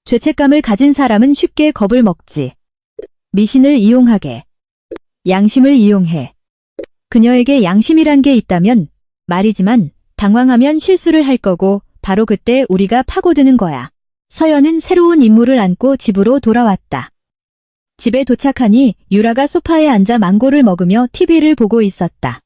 죄책감을 가진 사람은 쉽게 겁을 먹지. 미신을 이용하게. 양심을 이용해. 그녀에게 양심이란 게 있다면 말이지만 당황하면 실수를 할 거고 바로 그때 우리가 파고드는 거야. 서연은 새로운 임무를 안고 집으로 돌아왔다. 집에 도착하니 유라가 소파에 앉아 망고를 먹으며 TV를 보고 있었다.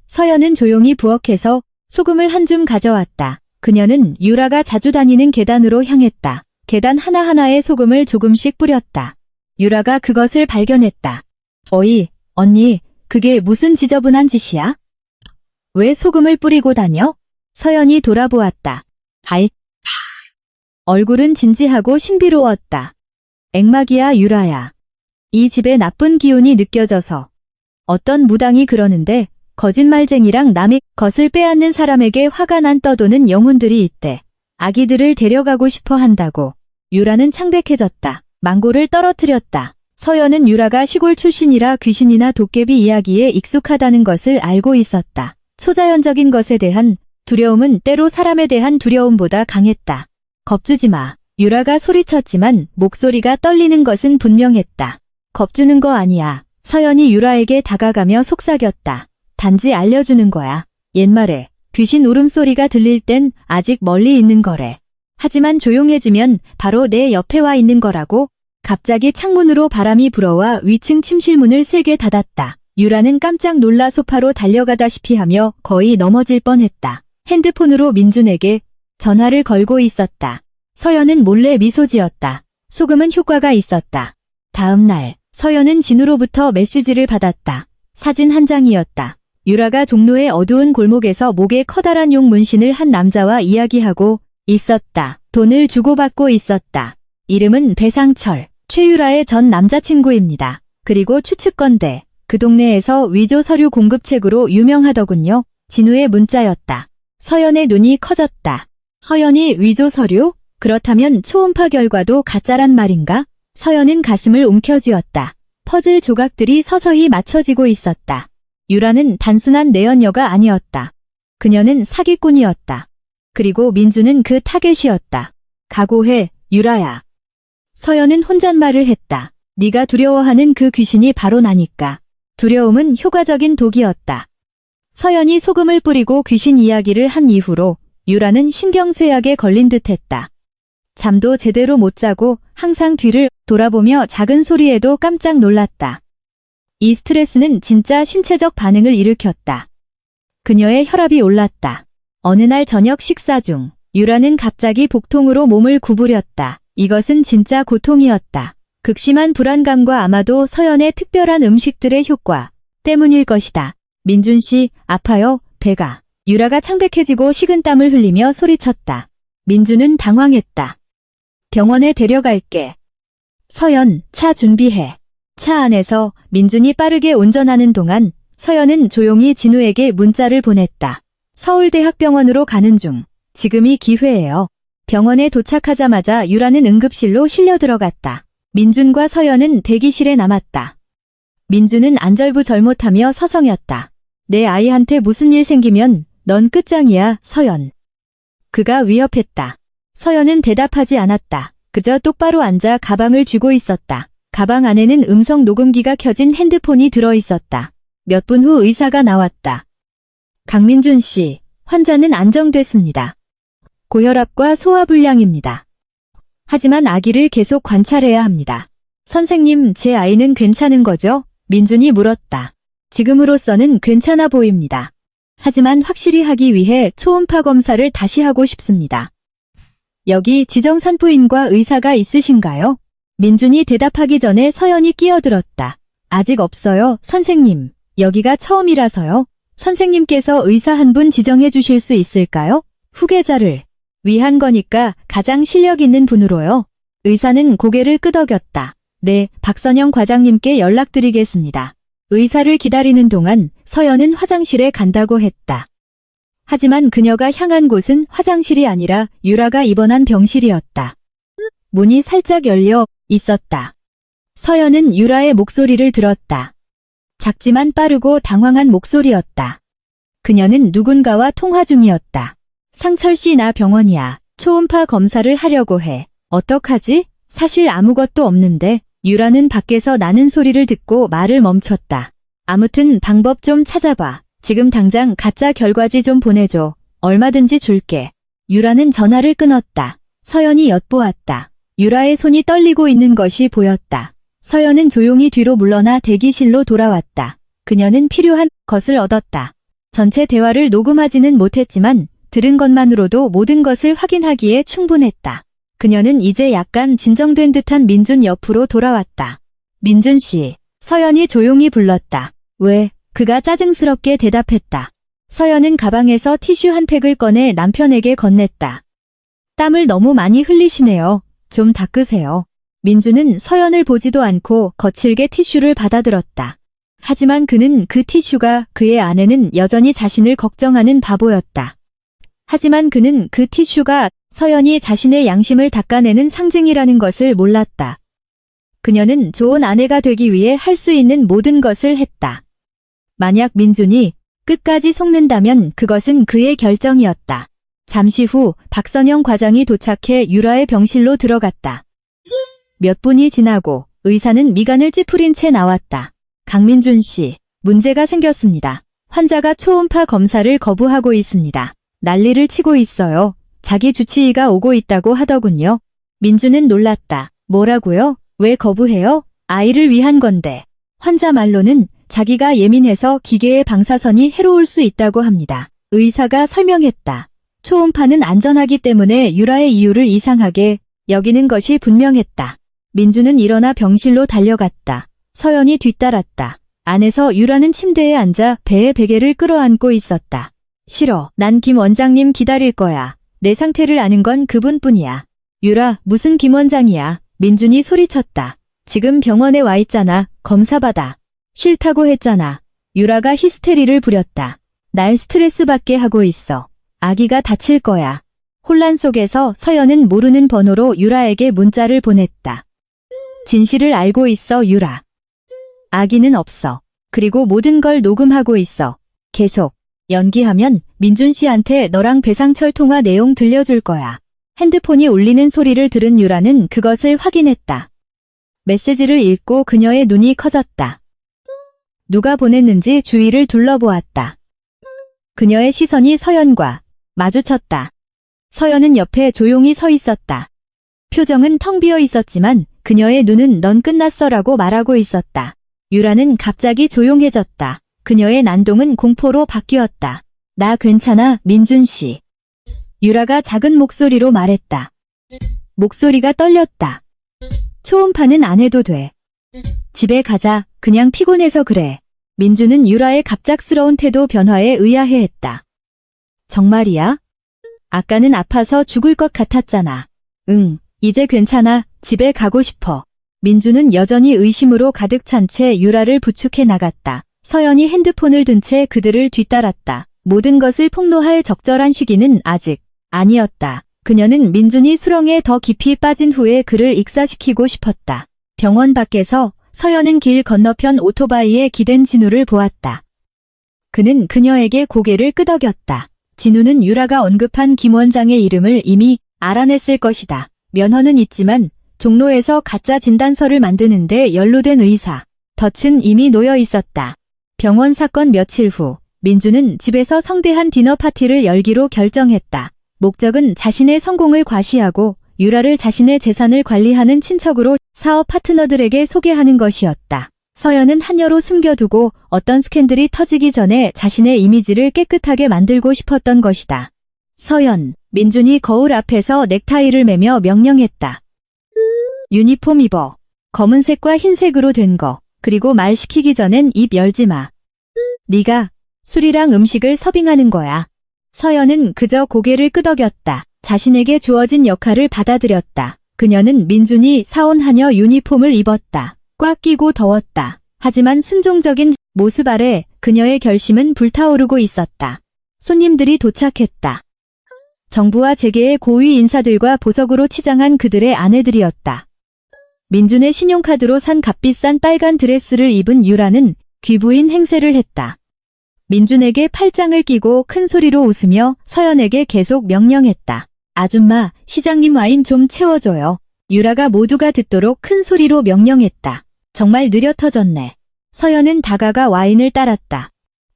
서연은 조용히 부엌에서 소금을 한 줌 가져왔다. 그녀는 유라가 자주 다니는 계단으로 향했다. 계단 하나하나에 소금을 조금씩 뿌렸다. 유라가 그것을 발견했다. 어이, 언니, 그게 무슨 지저분한 짓이야? 왜 소금을 뿌리고 다녀? 서연이 돌아보았다. 아이. 얼굴은 진지하고 신비로웠다. 액막이야 유라야. 이 집에 나쁜 기운이 느껴져서. 어떤 무당이 그러는데 거짓말쟁이랑 남의 것을 빼앗는 사람에게 화가 난 떠도는 영혼들이 있대. 아기들을 데려가고 싶어 한다고. 유라는 창백해졌다. 망고를 떨어뜨렸다. 서연은 유라가 시골 출신이라 귀신이나 도깨비 이야기에 익숙하다는 것을 알고 있었다. 초자연적인 것에 대한 두려움은 때로 사람에 대한 두려움보다 강했다. 겁주지 마. 유라가 소리쳤지만 목소리가 떨리는 것은 분명했다. 겁주는 거 아니야. 서연이 유라에게 다가가며 속삭였다. 단지 알려주는 거야. 옛말에 귀신 울음소리가 들릴 땐 아직 멀리 있는 거래. 하지만 조용해지면 바로 내 옆에 와 있는 거라고. 갑자기 창문으로 바람이 불어와 위층 침실문을 세게 닫았다. 유라는 깜짝 놀라 소파로 달려가다시피 하며 거의 넘어질 뻔했다. 핸드폰으로 민준에게 전화를 걸고 있었다. 서연은 몰래 미소 지었다. 소금은 효과가 있었다. 다음 날 서연은 진우로부터 메시지를 받았다. 사진 한 장이었다. 유라가 종로의 어두운 골목에서 목에 커다란 용 문신을 한 남자와 이야기하고 있었다. 돈을 주고받고 있었다. 이름은 배상철, 최유라의 전 남자친구입니다. 그리고 추측건대, 그 동네에서 위조 서류 공급책으로 유명하더군요. 진우의 문자였다. 서연의 눈이 커졌다. 허연이 위조 서류? 그렇다면 초음파 결과도 가짜란 말인가? 서연은 가슴을 움켜쥐었다. 퍼즐 조각들이 서서히 맞춰지고 있었다. 유라는 단순한 내연녀가 아니었다. 그녀는 사기꾼이었다. 그리고 민주는 그 타겟이었다. 각오해, 유라야. 서연은 혼잣말을 했다. 네가 두려워하는 그 귀신이 바로 나니까. 두려움은 효과적인 독이었다. 서연이 소금을 뿌리고 귀신 이야기를 한 이후로 유라는 신경쇠약에 걸린 듯했다. 잠도 제대로 못 자고 항상 뒤를 돌아보며 작은 소리에도 깜짝 놀랐다. 이 스트레스는 진짜 신체적 반응을 일으켰다. 그녀의 혈압이 올랐다. 어느 날 저녁 식사 중 유라는 갑자기 복통으로 몸을 구부렸다. 이것은 진짜 고통이었다. 극심한 불안감과 아마도 서연의 특별한 음식들의 효과 때문일 것이다. 민준 씨, 아파요, 배가. 유라가 창백해지고 식은땀을 흘리며 소리쳤다. 민준은 당황했다. 병원에 데려갈게. 서연, 차 준비해. 차 안에서 민준이 빠르게 운전하는 동안 서연은 조용히 진우에게 문자를 보냈다. 서울대학병원으로 가는 중. 지금이 기회예요. 병원에 도착하자마자 유라는 응급실로 실려 들어갔다. 민준과 서연은 대기실에 남았다. 민준은 안절부절못하며 서성였다. 내 아이한테 무슨 일 생기면 넌 끝장이야, 서연. 그가 위협했다. 서연은 대답하지 않았다. 그저 똑바로 앉아 가방을 쥐고 있었다. 가방 안에는 음성 녹음기가 켜진 핸드폰이 들어있었다. 몇 분 후 의사가 나왔다. 강민준 씨, 환자는 안정됐습니다. 고혈압과 소화불량입니다. 하지만 아기를 계속 관찰해야 합니다. 선생님, 제 아이는 괜찮은 거죠? 민준이 물었다. 지금으로서는 괜찮아 보입니다. 하지만 확실히 하기 위해 초음파 검사를 다시 하고 싶습니다. 여기 지정산부인과 의사가 있으신가요? 민준이 대답하기 전에 서연이 끼어들었다. 아직 없어요, 선생님. 여기가 처음이라서요. 선생님께서 의사 한 분 지정해 주실 수 있을까요? 후계자를 위한 거니까 가장 실력 있는 분으로요. 의사는 고개를 끄덕였다. 네, 박선영 과장님께 연락드리겠습니다. 의사를 기다리는 동안 서연은 화장실에 간다고 했다. 하지만 그녀가 향한 곳은 화장실이 아니라 유라가 입원한 병실이었다. 문이 살짝 열려 있었다. 서연은 유라의 목소리를 들었다. 작지만 빠르고 당황한 목소리였다. 그녀는 누군가와 통화 중이었다. 상철 씨, 나 병원이야. 초음파 검사를 하려고 해. 어떡하지? 사실 아무것도 없는데. 유라는 밖에서 나는 소리를 듣고 말을 멈췄다. 아무튼 방법 좀 찾아봐. 지금 당장 가짜 결과지 좀 보내줘. 얼마든지 줄게. 유라는 전화를 끊었다. 서연이 엿보았다. 유라의 손이 떨리고 있는 것이 보였다. 서연은 조용히 뒤로 물러나 대기실로 돌아왔다. 그녀는 필요한 것을 얻었다. 전체 대화를 녹음하지는 못했지만 들은 것만으로도 모든 것을 확인하기에 충분했다. 그녀는 이제 약간 진정된 듯한 민준 옆으로 돌아왔다. 민준 씨, 서연이 조용히 불렀다. 왜? 그가 짜증스럽게 대답했다. 서연은 가방에서 티슈 한 팩을 꺼내 남편에게 건넸다. 땀을 너무 많이 흘리시네요. 좀 닦으세요. 민준은 서연을 보지도 않고 거칠게 티슈를 받아들었다. 하지만 그는 그 티슈가 그의 아내는 여전히 자신을 걱정하는 바보였다. 하지만 그는 그 티슈가 서연이 자신의 양심을 닦아내는 상징이라는 것을 몰랐다. 그녀는 좋은 아내가 되기 위해 할 수 있는 모든 것을 했다. 만약 민준이 끝까지 속는다면 그것은 그의 결정이었다. 잠시 후 박선영 과장이 도착해 유라의 병실로 들어갔다. 몇 분이 지나고 의사는 미간을 찌푸린 채 나왔다. 강민준 씨, 문제가 생겼습니다. 환자가 초음파 검사를 거부하고 있습니다. 난리를 치고 있어요. 자기 주치의가 오고 있다고 하더군요. 민준은 놀랐다. 뭐라고요? 왜 거부해요? 아이를 위한 건데. 환자 말로는 자기가 예민해서 기계의 방사선이 해로울 수 있다고 합니다. 의사가 설명했다. 초음파는 안전하기 때문에 유라의 이유를 이상하게 여기는 것이 분명했다. 민준은 일어나 병실로 달려갔다. 서연이 뒤따랐다. 안에서 유라는 침대에 앉아 배에 베개를 끌어안고 있었다. 싫어. 난 김 원장님 기다릴 거야. 내 상태를 아는 건 그분뿐이야. 유라, 무슨 김 원장이야. 민준이 소리쳤다. 지금 병원에 와 있잖아. 검사 받아. 싫다고 했잖아. 유라가 히스테리를 부렸다. 날 스트레스 받게 하고 있어. 아기가 다칠 거야. 혼란 속에서 서연은 모르는 번호로 유라에게 문자를 보냈다. 진실을 알고 있어, 유라. 아기는 없어. 그리고 모든 걸 녹음하고 있어. 계속. 연기하면 민준 씨한테 너랑 배상철 통화 내용 들려줄 거야. 핸드폰이 울리는 소리를 들은 유라는 그것을 확인했다. 메시지를 읽고 그녀의 눈이 커졌다. 누가 보냈는지 주위를 둘러보았다. 그녀의 시선이 서연과 마주쳤다. 서연은 옆에 조용히 서 있었다. 표정은 텅 비어 있었지만 그녀의 눈은 넌 끝났어라고 말하고 있었다. 유라는 갑자기 조용해졌다. 그녀의 난동은 공포로 바뀌었다. 나 괜찮아, 민준 씨. 유라가 작은 목소리로 말했다. 목소리가 떨렸다. 초음파는 안 해도 돼. 집에 가자. 그냥 피곤해서 그래. 민준은 유라의 갑작스러운 태도 변화에 의아해했다. 정말이야? 아까는 아파서 죽을 것 같았잖아. 응, 이제 괜찮아. 집에 가고 싶어. 민준은 여전히 의심으로 가득 찬 채 유라를 부축해 나갔다. 서연이 핸드폰을 든 채 그들을 뒤따랐다. 모든 것을 폭로할 적절한 시기는 아직 아니었다. 그녀는 민준이 수렁에 더 깊이 빠진 후에 그를 익사시키고 싶었다. 병원 밖에서 서연은 길 건너편 오토바이에 기댄 진우를 보았다. 그는 그녀에게 고개를 끄덕였다. 진우는 유라가 언급한 김 원장의 이름을 이미 알아냈을 것이다. 면허는 있지만 종로에서 가짜 진단서를 만드는데 연루된 의사 덫은 이미 놓여 있었다. 병원 사건 며칠 후 민주는 집에서 성대한 디너 파티를 열기로 결정했다. 목적은 자신의 성공을 과시하고 유라를 자신의 재산을 관리하는 친척으로 사업 파트너들에게 소개하는 것이었다. 서연은 한여로 숨겨두고 어떤 스캔들이 터지기 전에 자신의 이미지를 깨끗하게 만들고 싶었던 것이다. 서연, 민준이 거울 앞에서 넥타이를 매며 명령했다. 유니폼 입어. 검은색과 흰색으로 된 거. 그리고 말 시키기 전엔 입 열지 마. 네가 술이랑 음식을 서빙하는 거야. 서연은 그저 고개를 끄덕였다. 자신에게 주어진 역할을 받아들였다. 그녀는 민준이 사온 한여 유니폼을 입었다. 꽉 끼고 더웠다. 하지만 순종적인 모습 아래 그녀의 결심은 불타오르고 있었다. 손님들이 도착했다. 정부와 재계의 고위 인사들과 보석으로 치장한 그들의 아내들이었다. 민준의 신용카드로 산 값비싼 빨간 드레스를 입은 유라는 귀부인 행세를 했다. 민준에게 팔짱을 끼고 큰 소리로 웃으며 서연에게 계속 명령했다. 아줌마, 시장님 와인 좀 채워줘요. 유라가 모두가 듣도록 큰 소리로 명령했다. 정말 느려 터졌네. 서연은 다가가 와인을 따랐다.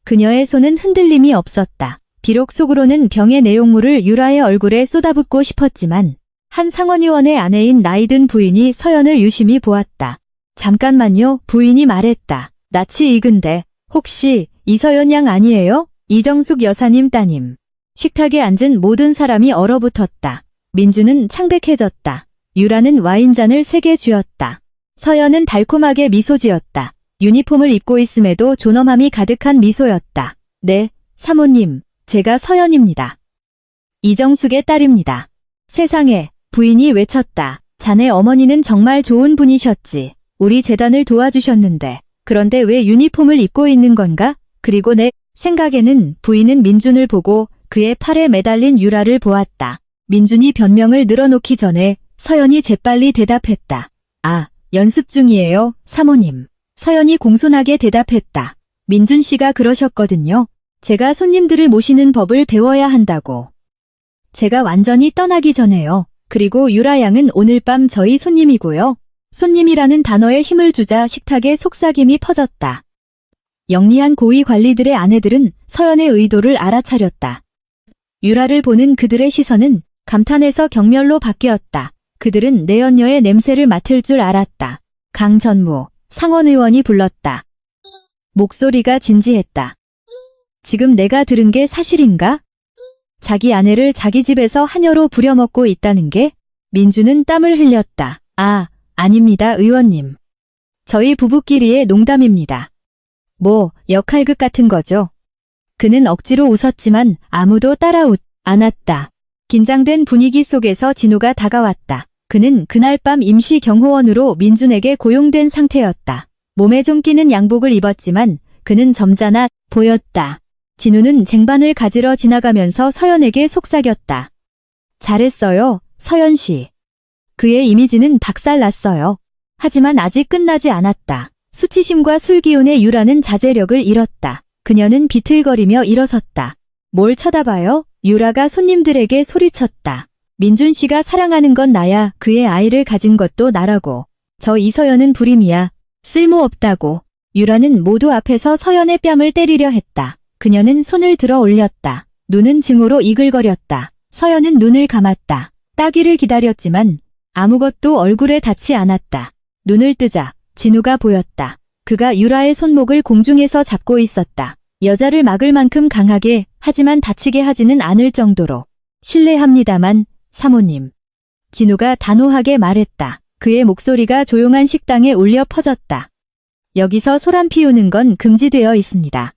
그녀의 손은 흔들림이 없었다. 비록 속으로는 병의 내용물을 유라의 얼굴에 쏟아붓고 싶었지만 한 상원의원의 아내인 나이든 부인이 서연을 유심히 보았다. 잠깐만요, 부인이 말했다. 낯이 익은데 혹시 이서연 양 아니에요? 이정숙 여사님 따님. 식탁에 앉은 모든 사람이 얼어붙었다. 민주는 창백해졌다. 유라는 와인잔을 3개 쥐었다. 서연은 달콤하게 미소 지었다. 유니폼을 입고 있음에도 존엄함이 가득한 미소였다. 네, 사모님, 제가 서연입니다. 이정숙의 딸입니다. 세상에, 부인이 외쳤다. 자네 어머니는 정말 좋은 분이셨지. 우리 재단을 도와주셨는데. 그런데 왜 유니폼을 입고 있는 건가? 그리고 내 생각에는 부인은 민준을 보고 그의 팔에 매달린 유라를 보았다. 민준이 변명을 늘어놓기 전에 서연이 재빨리 대답했다. 아, 연습 중이에요, 사모님. 서연이 공손하게 대답했다. 민준 씨가 그러셨거든요. 제가 손님들을 모시는 법을 배워야 한다고. 제가 완전히 떠나기 전에요. 그리고 유라 양은 오늘 밤 저희 손님이고요. 손님이라는 단어에 힘을 주자 식탁에 속삭임이 퍼졌다. 영리한 고위 관리들의 아내들은 서연의 의도를 알아차렸다. 유라를 보는 그들의 시선은 감탄에서 경멸로 바뀌었다. 그들은 내연녀의 냄새를 맡을 줄 알았다. 강전무, 상원 의원이 불렀다. 목소리가 진지했다. 지금 내가 들은 게 사실인가? 자기 아내를 자기 집에서 하녀로 부려먹고 있다는 게? 민주는 땀을 흘렸다. 아, 아닙니다, 의원님. 저희 부부끼리의 농담입니다. 뭐, 역할극 같은 거죠. 그는 억지로 웃었지만 아무도 따라웃지 않았다. 긴장된 분위기 속에서 진우가 다가왔다. 그는 그날 밤 임시 경호원으로 민준에게 고용된 상태였다. 몸에 좀 끼는 양복을 입었지만 그는 점잖아 보였다. 진우는 쟁반을 가지러 지나가면서 서연에게 속삭였다. 잘했어요, 서연 씨. 그의 이미지는 박살났어요. 하지만 아직 끝나지 않았다. 수치심과 술기운의 유라는 자제력을 잃었다. 그녀는 비틀거리며 일어섰다. 뭘 쳐다봐요? 유라가 손님들에게 소리쳤다. 민준 씨가 사랑하는 건 나야. 그의 아이를 가진 것도 나라고. 저 이서연은 불임이야. 쓸모없다고. 유라는 모두 앞에서 서연의 뺨을 때리려 했다. 그녀는 손을 들어 올렸다. 눈은 증오로 이글거렸다. 서연은 눈을 감았다. 따기를 기다렸지만 아무것도 얼굴에 닿지 않았다. 눈을 뜨자 진우가 보였다. 그가 유라의 손목을 공중에서 잡고 있었다. 여자를 막을 만큼 강하게, 하지만 다치게 하지는 않을 정도로. 실례합니다만, 사모님. 진우가 단호하게 말했다. 그의 목소리가 조용한 식당에 울려 퍼졌다. 여기서 소란 피우는 건 금지되어 있습니다.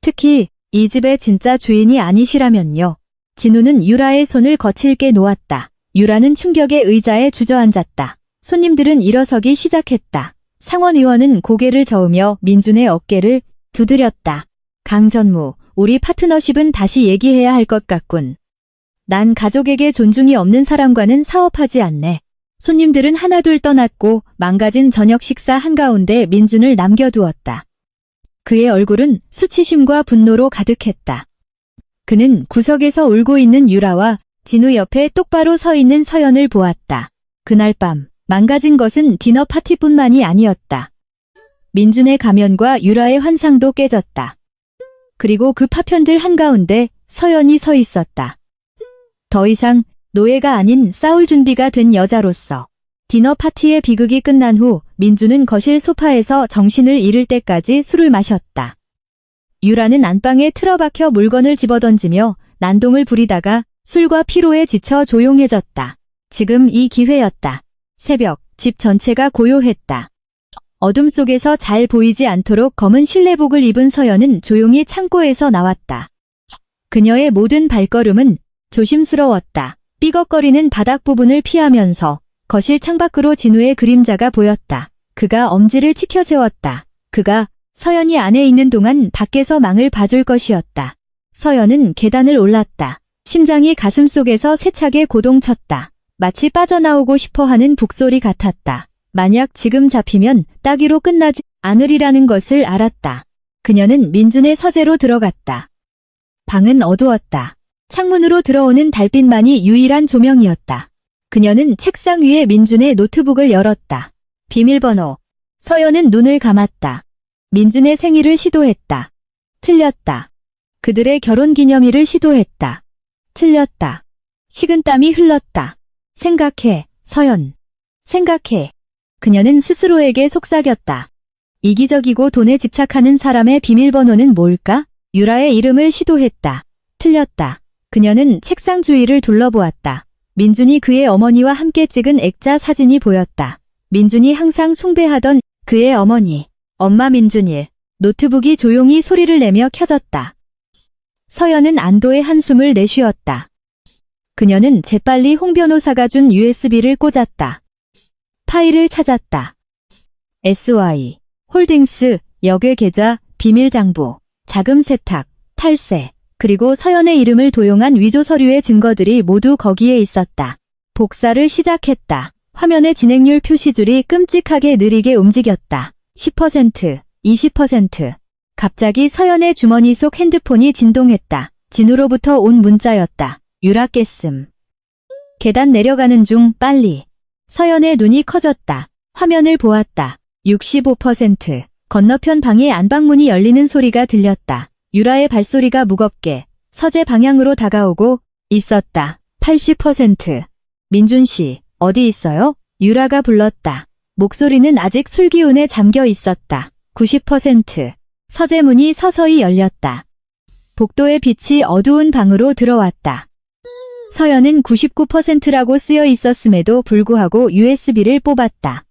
특히 이 집의 진짜 주인이 아니시라면요. 진우는 유라의 손을 거칠게 놓았다. 유라는 충격에 의자에 주저앉았다. 손님들은 일어서기 시작했다. 상원 의원은 고개를 저으며 민준의 어깨를 두드렸다. 강전무, 우리 파트너십은 다시 얘기해야 할 것 같군. 난 가족에게 존중이 없는 사람과는 사업하지 않네. 손님들은 하나둘 떠났고 망가진 저녁 식사 한가운데 민준을 남겨두었다. 그의 얼굴은 수치심과 분노로 가득했다. 그는 구석에서 울고 있는 유라와 진우 옆에 똑바로 서 있는 서연을 보았다. 그날 밤 망가진 것은 디너 파티뿐만이 아니었다. 민준의 가면과 유라의 환상도 깨졌다. 그리고 그 파편들 한가운데 서연이 서 있었다. 더 이상 노예가 아닌 싸울 준비가 된 여자로서. 디너 파티의 비극이 끝난 후 민준은 거실 소파에서 정신을 잃을 때까지 술을 마셨다. 유라는 안방에 틀어박혀 물건을 집어던지며 난동을 부리다가 술과 피로에 지쳐 조용해졌다. 지금 이 기회였다. 새벽, 집 전체가 고요했다. 어둠 속에서 잘 보이지 않도록 검은 실내복을 입은 서연은 조용히 창고에서 나왔다. 그녀의 모든 발걸음은 조심스러웠다. 삐걱거리는 바닥 부분을 피하면서 거실 창밖으로 진우의 그림자가 보였다. 그가 엄지를 치켜 세웠다. 그가 서연이 안에 있는 동안 밖에서 망을 봐줄 것이었다. 서연은 계단을 올랐다. 심장이 가슴속에서 세차게 고동쳤다. 마치 빠져나오고 싶어하는 북소리 같았다. 만약 지금 잡히면 따기로 끝나지 않으리라는 것을 알았다. 그녀는 민준의 서재로 들어갔다. 방은 어두웠다. 창문으로 들어오는 달빛만이 유일한 조명이었다. 그녀는 책상 위에 민준의 노트북을 열었다. 비밀번호. 서연은 눈을 감았다. 민준의 생일을 시도했다. 틀렸다. 그들의 결혼기념일을 시도했다. 틀렸다. 식은땀이 흘렀다. 생각해, 서연. 생각해. 그녀는 스스로에게 속삭였다. 이기적이고 돈에 집착하는 사람의 비밀번호는 뭘까? 유라의 이름을 시도했다. 틀렸다. 그녀는 책상 주위를 둘러보았다. 민준이 그의 어머니와 함께 찍은 액자 사진이 보였다. 민준이 항상 숭배하던 그의 어머니. 엄마 민준일. 노트북이 조용히 소리를 내며 켜졌다. 서연은 안도의 한숨을 내쉬었다. 그녀는 재빨리 홍 변호사가 준 USB를 꽂았다. 파일을 찾았다. SY, 홀딩스, 역외 계좌, 비밀 장부, 자금 세탁, 탈세, 그리고 서연의 이름을 도용한 위조 서류의 증거들이 모두 거기에 있었다. 복사를 시작했다. 화면의 진행률 표시줄이 끔찍하게 느리게 움직였다. 10%, 20%. 갑자기 서연의 주머니 속 핸드폰이 진동했다. 진우로부터 온 문자였다. 유라 깼음. 계단 내려가는 중 빨리. 서연의 눈이 커졌다. 화면을 보았다. 65%. 건너편 방의 안방문이 열리는 소리가 들렸다. 유라의 발소리가 무겁게 서재 방향으로 다가오고 있었다. 80%. 민준 씨, 어디 있어요? 유라가 불렀다. 목소리는 아직 술기운에 잠겨 있었다. 90%. 서재 문이 서서히 열렸다. 복도의 빛이 어두운 방으로 들어왔다. 서연은 99%라고 쓰여 있었음에도 불구하고 USB를 뽑았다.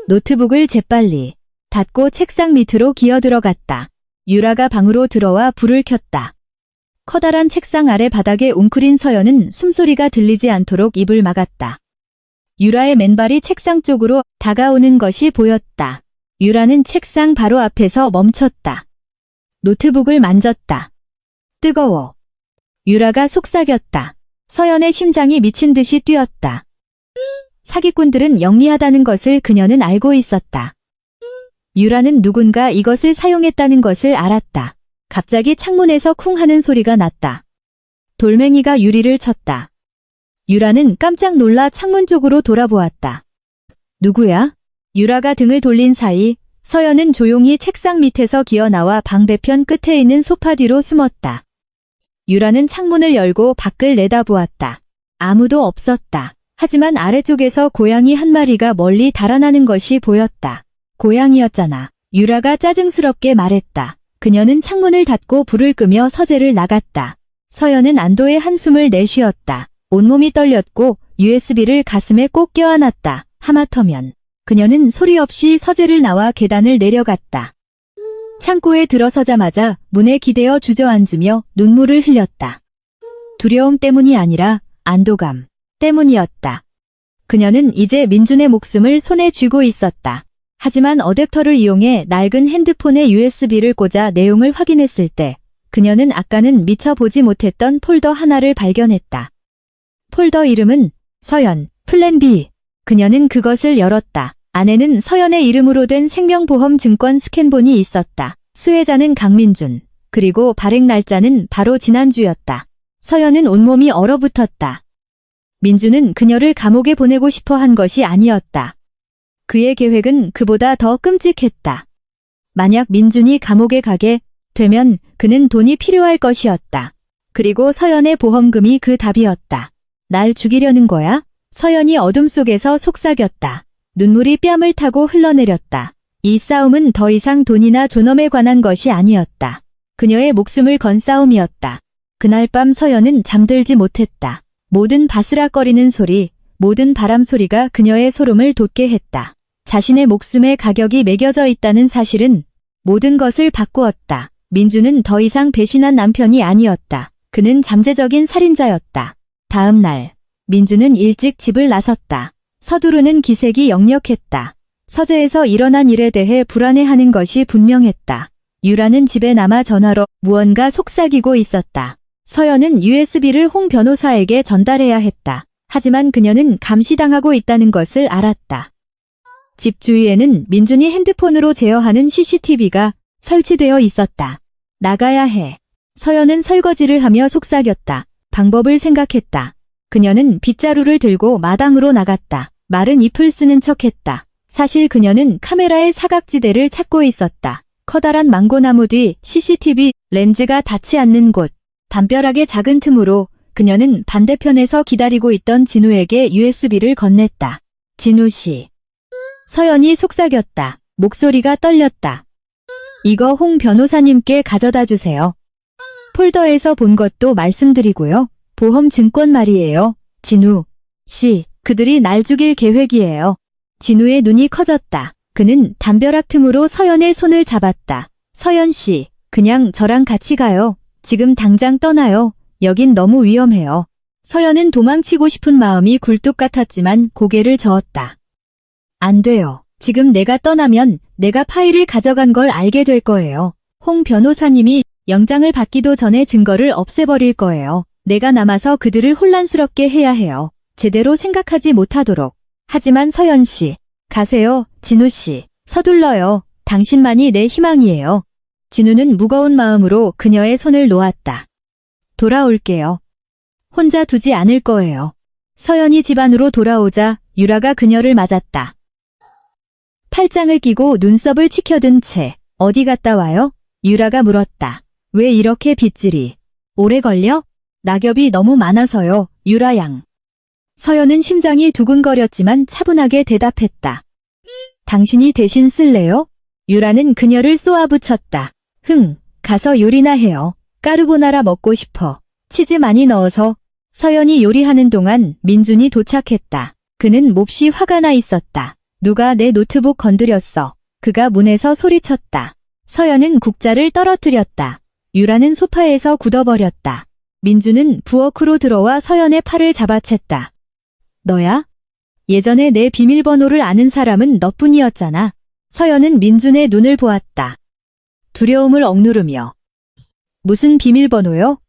노트북을 재빨리 닫고 책상 밑으로 기어들어갔다. 유라가 방으로 들어와 불을 켰다. 커다란 책상 아래 바닥에 웅크린 서연은 숨소리가 들리지 않도록 입을 막았다. 유라의 맨발이 책상 쪽으로 다가오는 것이 보였다. 유라는 책상 바로 앞에서 멈췄다. 노트북을 만졌다. 뜨거워. 유라가 속삭였다. 서연의 심장이 미친 듯이 뛰었다. 사기꾼들은 영리하다는 것을 그녀는 알고 있었다. 유라는 누군가 이것을 사용했다는 것을 알았다. 갑자기 창문에서 쿵 하는 소리가 났다. 돌멩이가 유리를 쳤다. 유라는 깜짝 놀라 창문 쪽으로 돌아보았다. 누구야? 유라가 등을 돌린 사이 서연은 조용히 책상 밑에서 기어나와 방 배편 끝에 있는 소파 뒤로 숨었다. 유라는 창문을 열고 밖을 내다보았다. 아무도 없었다. 하지만 아래쪽에서 고양이 한 마리가 멀리 달아나는 것이 보였다. 고양이였잖아. 유라가 짜증스럽게 말했다. 그녀는 창문을 닫고 불을 끄며 서재를 나갔다. 서연은 안도의 한숨을 내쉬었다. 온몸이 떨렸고 USB를 가슴에 꼭 껴안았다. 하마터면 그녀는 소리 없이 서재를 나와 계단을 내려갔다. 창고에 들어서자마자 문에 기대어 주저앉으며 눈물을 흘렸다. 두려움 때문이 아니라 안도감 때문이었다. 그녀는 이제 민준의 목숨을 손에 쥐고 있었다. 하지만 어댑터를 이용해 낡은 핸드폰에 USB를 꽂아 내용을 확인했을 때 그녀는 아까는 미처 보지 못했던 폴더 하나를 발견했다. 폴더 이름은 서연, 플랜 B. 그녀는 그것을 열었다. 안에는 서연의 이름으로 된 생명보험 증권 스캔본이 있었다. 수혜자는 강민준, 그리고 발행 날짜는 바로 지난주였다. 서연은 온몸이 얼어붙었다. 민준은 그녀를 감옥에 보내고 싶어 한 것이 아니었다. 그의 계획은 그보다 더 끔찍했다. 만약 민준이 감옥에 가게 되면 그는 돈이 필요할 것이었다. 그리고 서연의 보험금이 그 답이었다. 날 죽이려는 거야? 서연이 어둠 속에서 속삭였다. 눈물이 뺨을 타고 흘러내렸다. 이 싸움은 더 이상 돈이나 존엄에 관한 것이 아니었다. 그녀의 목숨을 건 싸움이었다. 그날 밤 서연은 잠들지 못했다. 모든 바스락거리는 소리, 모든 바람 소리가 그녀의 소름을 돋게 했다. 자신의 목숨의 가격이 매겨져 있다는 사실은 모든 것을 바꾸었다. 민주는 더 이상 배신한 남편이 아니었다. 그는 잠재적인 살인자였다. 다음 날, 민주는 일찍 집을 나섰다. 서두르는 기색이 역력했다. 서재에서 일어난 일에 대해 불안해하는 것이 분명했다. 유라는 집에 남아 전화로 무언가 속삭이고 있었다. 서연은 USB를 홍 변호사에게 전달해야 했다. 하지만 그녀는 감시당하고 있다는 것을 알았다. 집 주위에는 민준이 핸드폰으로 제어하는 CCTV가 설치되어 있었다. 나가야 해. 서연은 설거지를 하며 속삭였다. 방법을 생각했다. 그녀는 빗자루를 들고 마당으로 나갔다. 마른 잎을 쓰는 척했다. 사실 그녀는 카메라의 사각지대를 찾고 있었다. 커다란 망고나무 뒤 CCTV 렌즈가 닿지 않는 곳. 담벼락의 작은 틈으로 그녀는 반대편에서 기다리고 있던 진우에게 USB를 건넸다. 진우 씨. 서연이 속삭였다. 목소리가 떨렸다. 이거 홍 변호사님께 가져다 주세요. 폴더에서 본 것도 말씀드리고요. 보험 증권 말이에요. 진우 씨, 그들이 날 죽일 계획이에요. 진우의 눈이 커졌다. 그는 담벼락 틈으로 서연의 손을 잡았다. 서연 씨, 그냥 저랑 같이 가요. 지금 당장 떠나요. 여긴 너무 위험해요. 서연은 도망치고 싶은 마음이 굴뚝 같았지만 고개를 저었다. 안 돼요. 지금 내가 떠나면 내가 파일을 가져간 걸 알게 될 거예요. 홍 변호사님이 영장을 받기도 전에 증거를 없애버릴 거예요. 내가 남아서 그들을 혼란스럽게 해야 해요. 제대로 생각하지 못하도록. 하지만 서연 씨, 가세요, 진우 씨, 서둘러요. 당신만이 내 희망이에요. 진우는 무거운 마음으로 그녀의 손을 놓았다. 돌아올게요. 혼자 두지 않을 거예요. 서연이 집 안으로 돌아오자 유라가 그녀를 맞았다. 팔짱을 끼고 눈썹을 치켜든 채 어디 갔다 와요? 유라가 물었다. 왜 이렇게 빗질이 오래 걸려? 낙엽이 너무 많아서요, 유라 양. 서연은 심장이 두근거렸지만 차분하게 대답했다. 당신이 대신 쓸래요? 유라는 그녀를 쏘아붙였다. 가서 요리나 해요. 까르보나라 먹고 싶어. 치즈 많이 넣어서. 서연이 요리하는 동안 민준이 도착했다. 그는 몹시 화가 나 있었다. 누가 내 노트북 건드렸어. 그가 문에서 소리쳤다. 서연은 국자를 떨어뜨렸다. 유라는 소파에서 굳어버렸다. 민준은 부엌으로 들어와 서연의 팔을 잡아챘다. 너야? 예전에 내 비밀번호를 아는 사람은 너뿐이었잖아. 서연은 민준의 눈을 보았다. 두려움을 억누르며. 무슨 비밀번호요?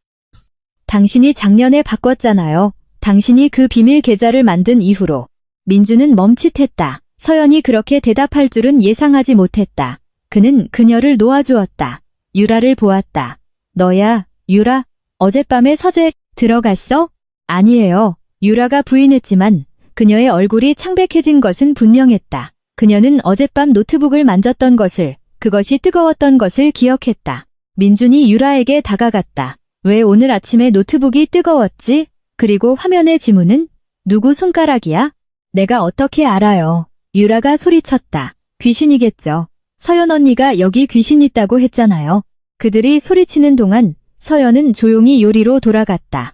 당신이 작년에 바꿨잖아요. 당신이 그 비밀 계좌를 만든 이후로. 민준은 멈칫했다. 서연이 그렇게 대답할 줄은 예상하지 못했다. 그는 그녀를 놓아주었다. 유라를 보았다. 너야, 유라? 어젯밤에 서재 들어갔어? 아니에요. 유라가 부인했지만 그녀의 얼굴이 창백해진 것은 분명했다. 그녀는 어젯밤 노트북을 만졌던 것을, 그것이 뜨거웠던 것을 기억했다. 민준이 유라에게 다가갔다. 왜 오늘 아침에 노트북이 뜨거웠지? 그리고 화면의 지문은? 누구 손가락이야? 내가 어떻게 알아요? 유라가 소리쳤다. 귀신이겠죠. 서연 언니가 여기 귀신 있다고 했잖아요. 그들이 소리치는 동안 서연은 조용히 요리로 돌아갔다.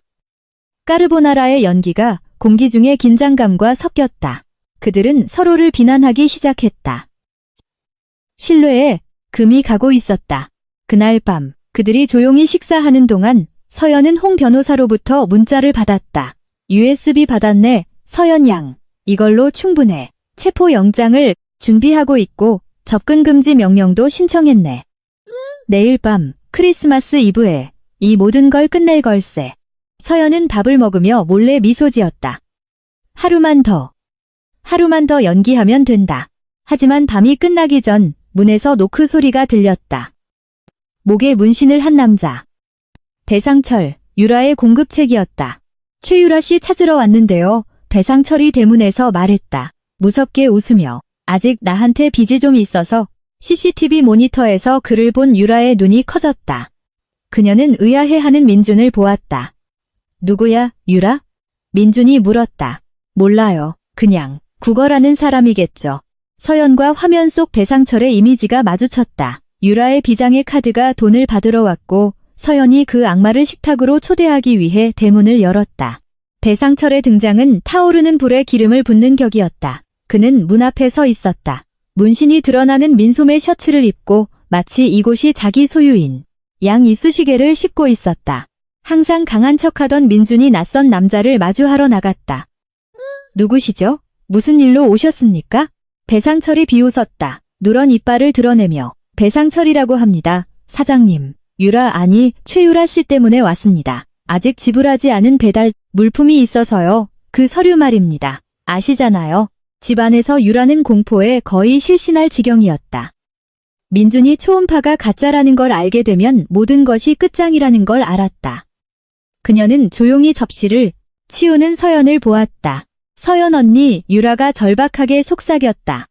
까르보나라의 연기가 공기 중에 긴장감과 섞였다. 그들은 서로를 비난하기 시작했다. 실내에 금이 가고 있었다. 그날 밤 그들이 조용히 식사하는 동안 서연은 홍 변호사로부터 문자를 받았다. USB 받았네, 서연 양. 이걸로 충분해. 체포영장을 준비하고 있고 접근 금지 명령도 신청했네. 내일 밤 크리스마스 이브에 이 모든 걸 끝낼 걸세. 서연은 밥을 먹으며 몰래 미소 지었다. 하루만 더 연기하면 된다. 하지만 밤이 끝나기 전 문에서 노크 소리가 들렸다. 목에 문신을 한 남자. 배상철, 유라의 공급책이었다. 최유라 씨 찾으러 왔는데요. 배상철이 대문에서 말했다. 무섭게 웃으며. 아직 나한테 빚이 좀 있어서. CCTV 모니터에서 그를 본 유라의 눈이 커졌다. 그녀는 의아해하는 민준을 보았다. 누구야, 유라? 민준이 물었다. 몰라요. 그냥 구걸하는 사람이겠죠. 서연과 화면 속 배상철의 이미지가 마주쳤다. 유라의 비장의 카드가 돈을 받으러 왔고 서연이 그 악마를 식탁으로 초대하기 위해 대문을 열었다. 배상철의 등장은 타오르는 불에 기름을 붓는 격이었다. 그는 문 앞에 서 있었다. 문신이 드러나는 민소매 셔츠를 입고 마치 이곳이 자기 소유인 양 이쑤시개를 씹고 있었다. 항상 강한 척하던 민준이 낯선 남자를 마주하러 나갔다. 누구시죠? 무슨 일로 오셨습니까? 배상철이 비웃었다. 누런 이빨을 드러내며. 배상철이라고 합니다. 사장님. 유라 아니 최유라 씨 때문에 왔습니다. 아직 지불하지 않은 배달 물품이 있어서요. 그 서류 말입니다. 아시잖아요. 집안에서 유라는 공포에 거의 실신할 지경이었다. 민준이 초음파가 가짜라는 걸 알게 되면 모든 것이 끝장이라는 걸 알았다. 그녀는 조용히 접시를 치우는 서연을 보았다. 서연 언니, 유라가 절박하게 속삭였다.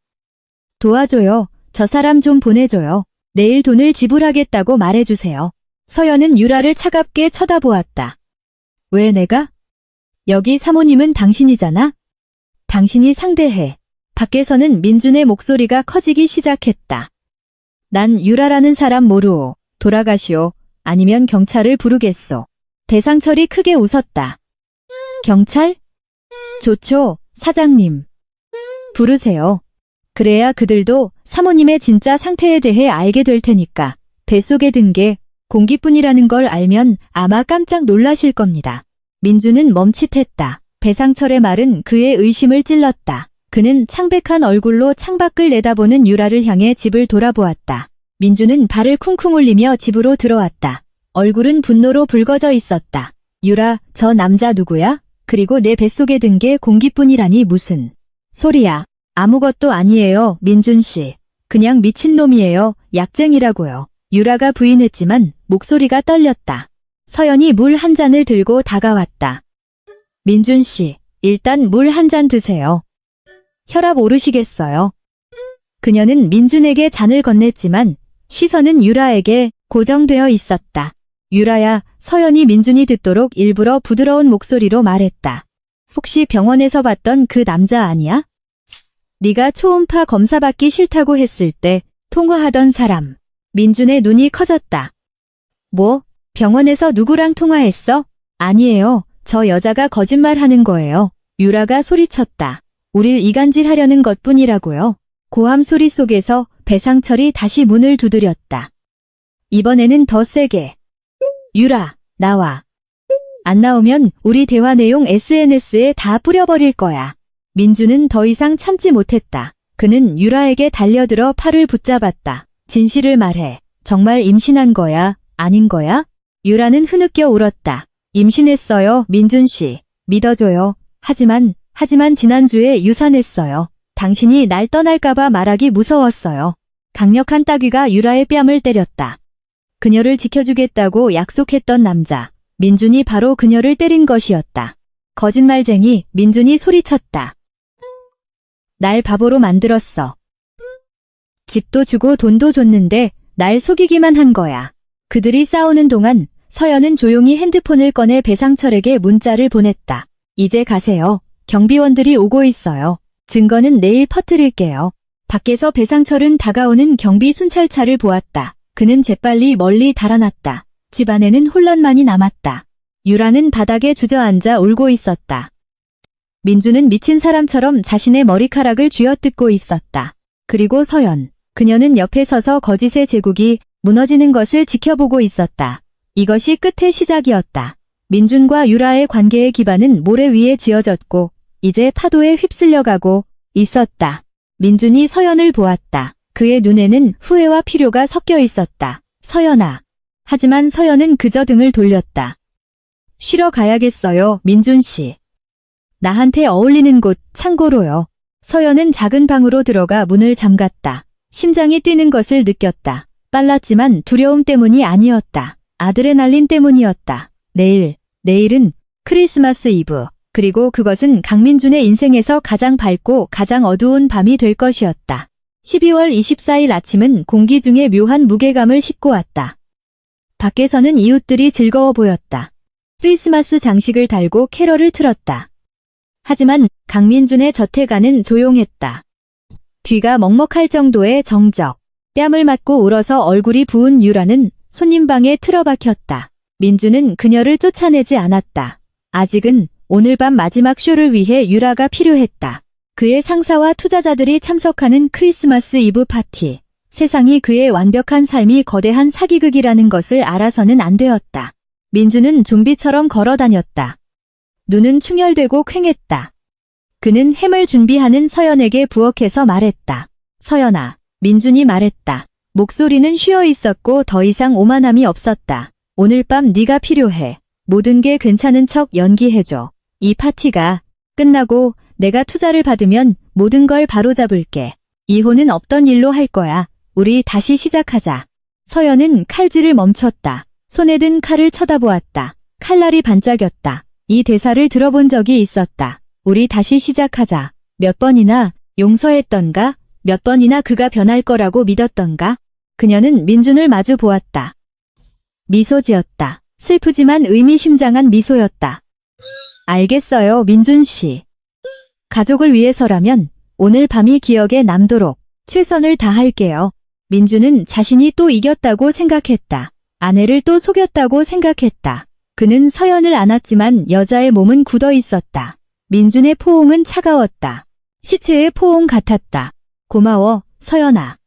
도와줘요. 저 사람 좀 보내줘요. 내일 돈을 지불하겠다고 말해주세요. 서연은 유라를 차갑게 쳐다보았다. 왜 내가? 여기 사모님은 당신이잖아? 당신이 상대해. 밖에서는 민준의 목소리가 커지기 시작했다. 난 유라라는 사람 모르오. 돌아가시오. 아니면 경찰을 부르겠소. 배상철이 크게 웃었다. 경찰? 좋죠, 사장님. 부르세요. 그래야 그들도 사모님의 진짜 상태에 대해 알게 될 테니까. 뱃속에 든 게 공기뿐이라는 걸 알면 아마 깜짝 놀라실 겁니다. 민준은 멈칫했다. 배상철의 말은 그의 의심을 찔렀다. 그는 창백한 얼굴로 창밖을 내다보는 유라를 향해 집을 돌아보았다. 민준은 발을 쿵쿵 울리며 집으로 들어왔다. 얼굴은 분노로 붉어져 있었다. 유라, 저 남자 누구야? 그리고 내 뱃속에 든 게 공기뿐이라니 무슨. 소리야. 아무것도 아니에요, 민준 씨. 그냥 미친놈이에요, 약쟁이라고요. 유라가 부인했지만 목소리가 떨렸다. 서연이 물 한 잔을 들고 다가왔다. 민준 씨, 일단 물 한 잔 드세요. 혈압 오르시겠어요? 그녀는 민준에게 잔을 건넸지만 시선은 유라에게 고정되어 있었다. 유라야, 서연이 민준이 듣도록 일부러 부드러운 목소리로 말했다. 혹시 병원에서 봤던 그 남자 아니야? 네가 초음파 검사 받기 싫다고 했을 때 통화하던 사람. 민준의 눈이 커졌다. 뭐? 병원에서 누구랑 통화했어? 아니에요. 저 여자가 거짓말하는 거예요. 유라가 소리쳤다. 우릴 이간질하려는 것뿐이라고요. 고함 소리 속에서 배상철이 다시 문을 두드렸다. 이번에는 더 세게. 유라, 나와. 안 나오면 우리 대화 내용 SNS에 다 뿌려버릴 거야. 민준은 더 이상 참지 못했다. 그는 유라에게 달려들어 팔을 붙잡았다. 진실을 말해. 정말 임신한 거야? 아닌 거야? 유라는 흐느껴 울었다. 임신했어요, 민준 씨. 믿어줘요. 하지만 지난주에 유산했어요. 당신이 날 떠날까봐 말하기 무서웠어요. 강력한 따귀가 유라의 뺨을 때렸다. 그녀를 지켜주겠다고 약속했던 남자. 민준이 바로 그녀를 때린 것이었다. 거짓말쟁이, 민준이 소리쳤다. 날 바보로 만들었어. 집도 주고 돈도 줬는데 날 속이기만 한 거야. 그들이 싸우는 동안 서연은 조용히 핸드폰을 꺼내 배상철에게 문자를 보냈다. 이제 가세요. 경비원들이 오고 있어요. 증거는 내일 퍼뜨릴게요. 밖에서 배상철은 다가오는 경비 순찰차를 보았다. 그는 재빨리 멀리 달아났다. 집 안에는 혼란만이 남았다. 유라는 바닥에 주저앉아 울고 있었다. 민주는 미친 사람처럼 자신의 머리카락을 쥐어뜯고 있었다. 그리고 서연. 그녀는 옆에 서서 거짓의 제국이 무너지는 것을 지켜보고 있었다. 이것이 끝의 시작이었다. 민준과 유라의 관계의 기반은 모래 위에 지어졌고 이제 파도에 휩쓸려가고 있었다. 민준이 서연을 보았다. 그의 눈에는 후회와 필요가 섞여 있었다. 서연아. 하지만 서연은 그저 등을 돌렸다. 쉬러 가야겠어요, 민준 씨. 나한테 어울리는 곳, 창고로요. 서연은 작은 방으로 들어가 문을 잠갔다. 심장이 뛰는 것을 느꼈다. 빨랐지만 두려움 때문이 아니었다. 아드레날린 때문이었다. 내일은 크리스마스 이브. 그리고 그것은 강민준의 인생에서 가장 밝고 가장 어두운 밤이 될 것이었다. 12월 24일 아침은 공기 중에 묘한 무게감을 싣고 왔다. 밖에서는 이웃들이 즐거워 보였다. 크리스마스 장식을 달고 캐럴을 틀었다. 하지만 강민준의 저택안은 조용했다. 귀가 먹먹할 정도의 정적. 뺨을 맞고 울어서 얼굴이 부은 유라는 손님방에 틀어박혔다. 민준은 그녀를 쫓아내지 않았다. 아직은 오늘 밤 마지막 쇼를 위해 유라가 필요했다. 그의 상사와 투자자들이 참석하는 크리스마스 이브 파티. 세상이 그의 완벽한 삶이 거대한 사기극이라는 것을 알아서는 안 되었다. 민준은 좀비처럼 걸어다녔다. 눈은 충혈되고 퀭했다. 그는 햄을 준비하는 서연에게 부엌에서 말했다. 서연아, 민준이 말했다. 목소리는 쉬어 있었고 더 이상 오만함이 없었다. 오늘 밤 네가 필요해. 모든 게 괜찮은 척 연기해줘. 이 파티가 끝나고 내가 투자를 받으면 모든 걸 바로잡을게. 이혼은 없던 일로 할 거야. 우리 다시 시작하자. 서연은 칼질을 멈췄다. 손에 든 칼을 쳐다보았다. 칼날이 반짝였다. 이 대사를 들어본 적이 있었다. 우리 다시 시작하자. 몇 번이나 용서했던가? 몇 번이나 그가 변할 거라고 믿었던가? 그녀는 민준을 마주 보았다. 미소 지었다. 슬프지만 의미심장한 미소였다. 알겠어요, 민준 씨. 가족을 위해서라면 오늘 밤이 기억에 남도록 최선을 다할게요. 민준은 자신이 또 이겼다고 생각했다. 아내를 또 속였다고 생각했다. 그는 서연을 안았지만 여자의 몸은 굳어 있었다. 민준의 포옹은 차가웠다. 시체의 포옹 같았다. 고마워, 서연아.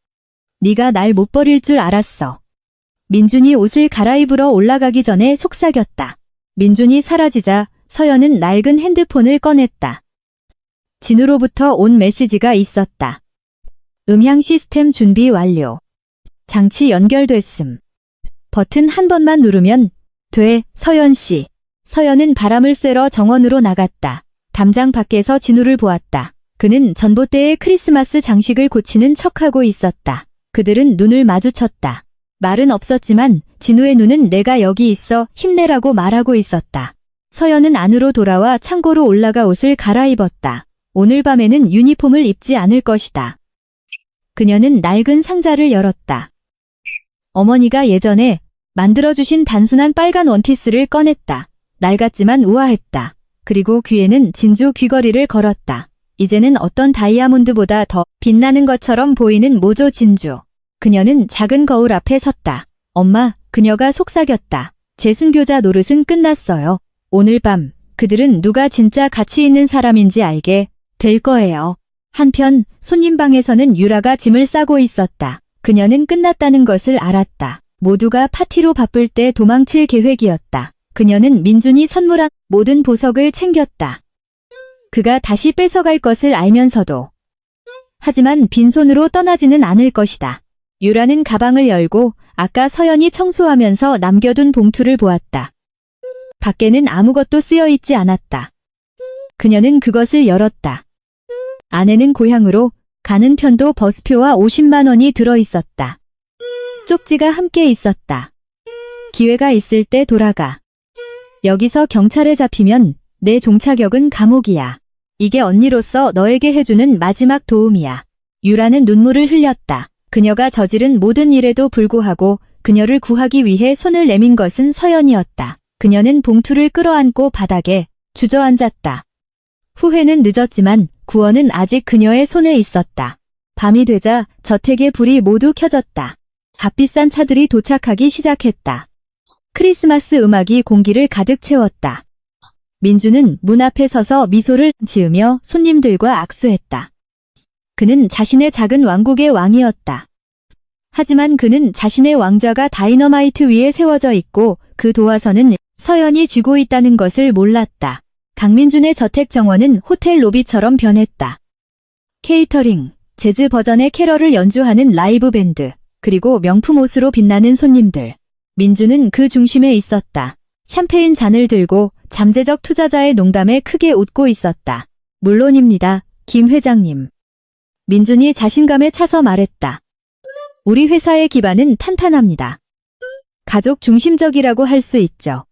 네가 날 못 버릴 줄 알았어. 민준이 옷을 갈아입으러 올라가기 전에 속삭였다. 민준이 사라지자 서연은 낡은 핸드폰을 꺼냈다. 진우로부터 온 메시지가 있었다. 음향 시스템 준비 완료. 장치 연결됐음. 버튼 한 번만 누르면 돼, 서연 씨. 서연은 바람을 쐬러 정원으로 나갔다. 담장 밖에서 진우를 보았다. 그는 전봇대에 크리스마스 장식을 고치는 척하고 있었다. 그들은 눈을 마주쳤다. 말은 없었지만 진우의 눈은 내가 여기 있어 힘내라고 말하고 있었다. 서연은 안으로 돌아와 창고로 올라가 옷을 갈아입었다. 오늘 밤에는 유니폼을 입지 않을 것이다. 그녀는 낡은 상자를 열었다. 어머니가 예전에 만들어주신 단순한 빨간 원피스를 꺼냈다. 낡았지만 우아했다. 그리고 귀에는 진주 귀걸이를 걸었다. 이제는 어떤 다이아몬드보다 더 빛나는 것처럼 보이는 모조 진주. 그녀는 작은 거울 앞에 섰다. 엄마, 그녀가 속삭였다. 제 순교자 노릇은 끝났어요. 오늘 밤 그들은 누가 진짜 가치 있는 사람인지 알게 될 거예요. 한편 손님 방에서는 유라가 짐을 싸고 있었다. 그녀는 끝났다는 것을 알았다. 모두가 파티로 바쁠 때 도망칠 계획이었다. 그녀는 민준이 선물한 모든 보석을 챙겼다. 그가 다시 뺏어갈 것을 알면서도. 하지만 빈손으로 떠나지는 않을 것이다. 유라는 가방을 열고 아까 서연이 청소하면서 남겨둔 봉투를 보았다. 밖에는 아무것도 쓰여 있지 않았다. 그녀는 그것을 열었다. 안에는 고향으로 가는 편도 버스표와 50만 원이 들어 있었다. 쪽지가 함께 있었다. 기회가 있을 때 돌아가. 여기서 경찰에 잡히면 내 종착역은 감옥이야. 이게 언니로서 너에게 해주는 마지막 도움이야. 유라는 눈물을 흘렸다. 그녀가 저지른 모든 일에도 불구하고 그녀를 구하기 위해 손을 내민 것은 서연이었다. 그녀는 봉투를 끌어안고 바닥에 주저앉았다. 후회는 늦었지만 구원은 아직 그녀의 손에 있었다. 밤이 되자 저택의 불이 모두 켜졌다. 값비싼 차들이 도착하기 시작했다. 크리스마스 음악이 공기를 가득 채웠다. 민주는 문 앞에 서서 미소를 지으며 손님들과 악수했다. 그는 자신의 작은 왕국의 왕이었다. 하지만 그는 자신의 왕좌가 다이너마이트 위에 세워져 있고 그 도화선은 서연이 쥐고 있다는 것을 몰랐다. 강민준의 저택 정원은 호텔 로비처럼 변했다. 케이터링, 재즈 버전의 캐럴을 연주하는 라이브 밴드, 그리고 명품 옷으로 빛나는 손님들. 민주는 그 중심에 있었다. 샴페인 잔을 들고 잠재적 투자자의 농담에 크게 웃고 있었다. 물론입니다, 김 회장님. 민준이 자신감에 차서 말했다. 우리 회사의 기반은 탄탄합니다. 가족 중심적이라고 할 수 있죠.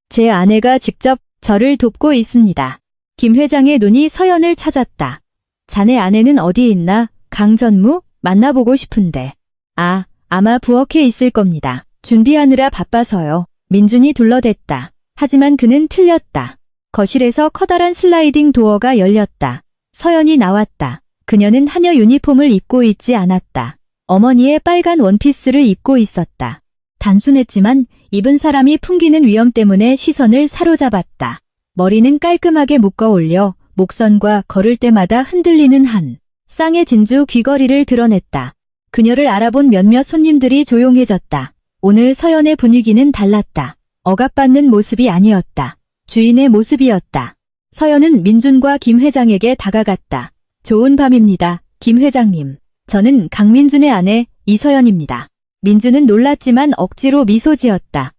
제 아내가 직접 저를 돕고 있습니다. 김 회장의 눈이 서연을 찾았다. 자네 아내는 어디 있나? 강전무? 만나보고 싶은데. 아마 부엌에 있을 겁니다. 준비하느라 바빠서요. 민준이 둘러댔다. 하지만 그는 틀렸다. 거실에서 커다란 슬라이딩 도어가 열렸다. 서연이 나왔다. 그녀는 하녀 유니폼을 입고 있지 않았다. 어머니의 빨간 원피스를 입고 있었다. 단순했지만 입은 사람이 풍기는 위험 때문에 시선을 사로잡았다. 머리는 깔끔하게 묶어 올려 목선과 걸을 때마다 흔들리는 한 쌍의 진주 귀걸이를 드러냈다. 그녀를 알아본 몇몇 손님들이 조용해졌다. 오늘 서연의 분위기는 달랐다. 억압받는 모습이 아니었다. 주인의 모습이었다. 서연은 민준과 김 회장에게 다가갔다. 좋은 밤입니다, 김 회장님. 저는 강민준의 아내 이서연입니다. 민준은 놀랐지만 억지로 미소 지었다.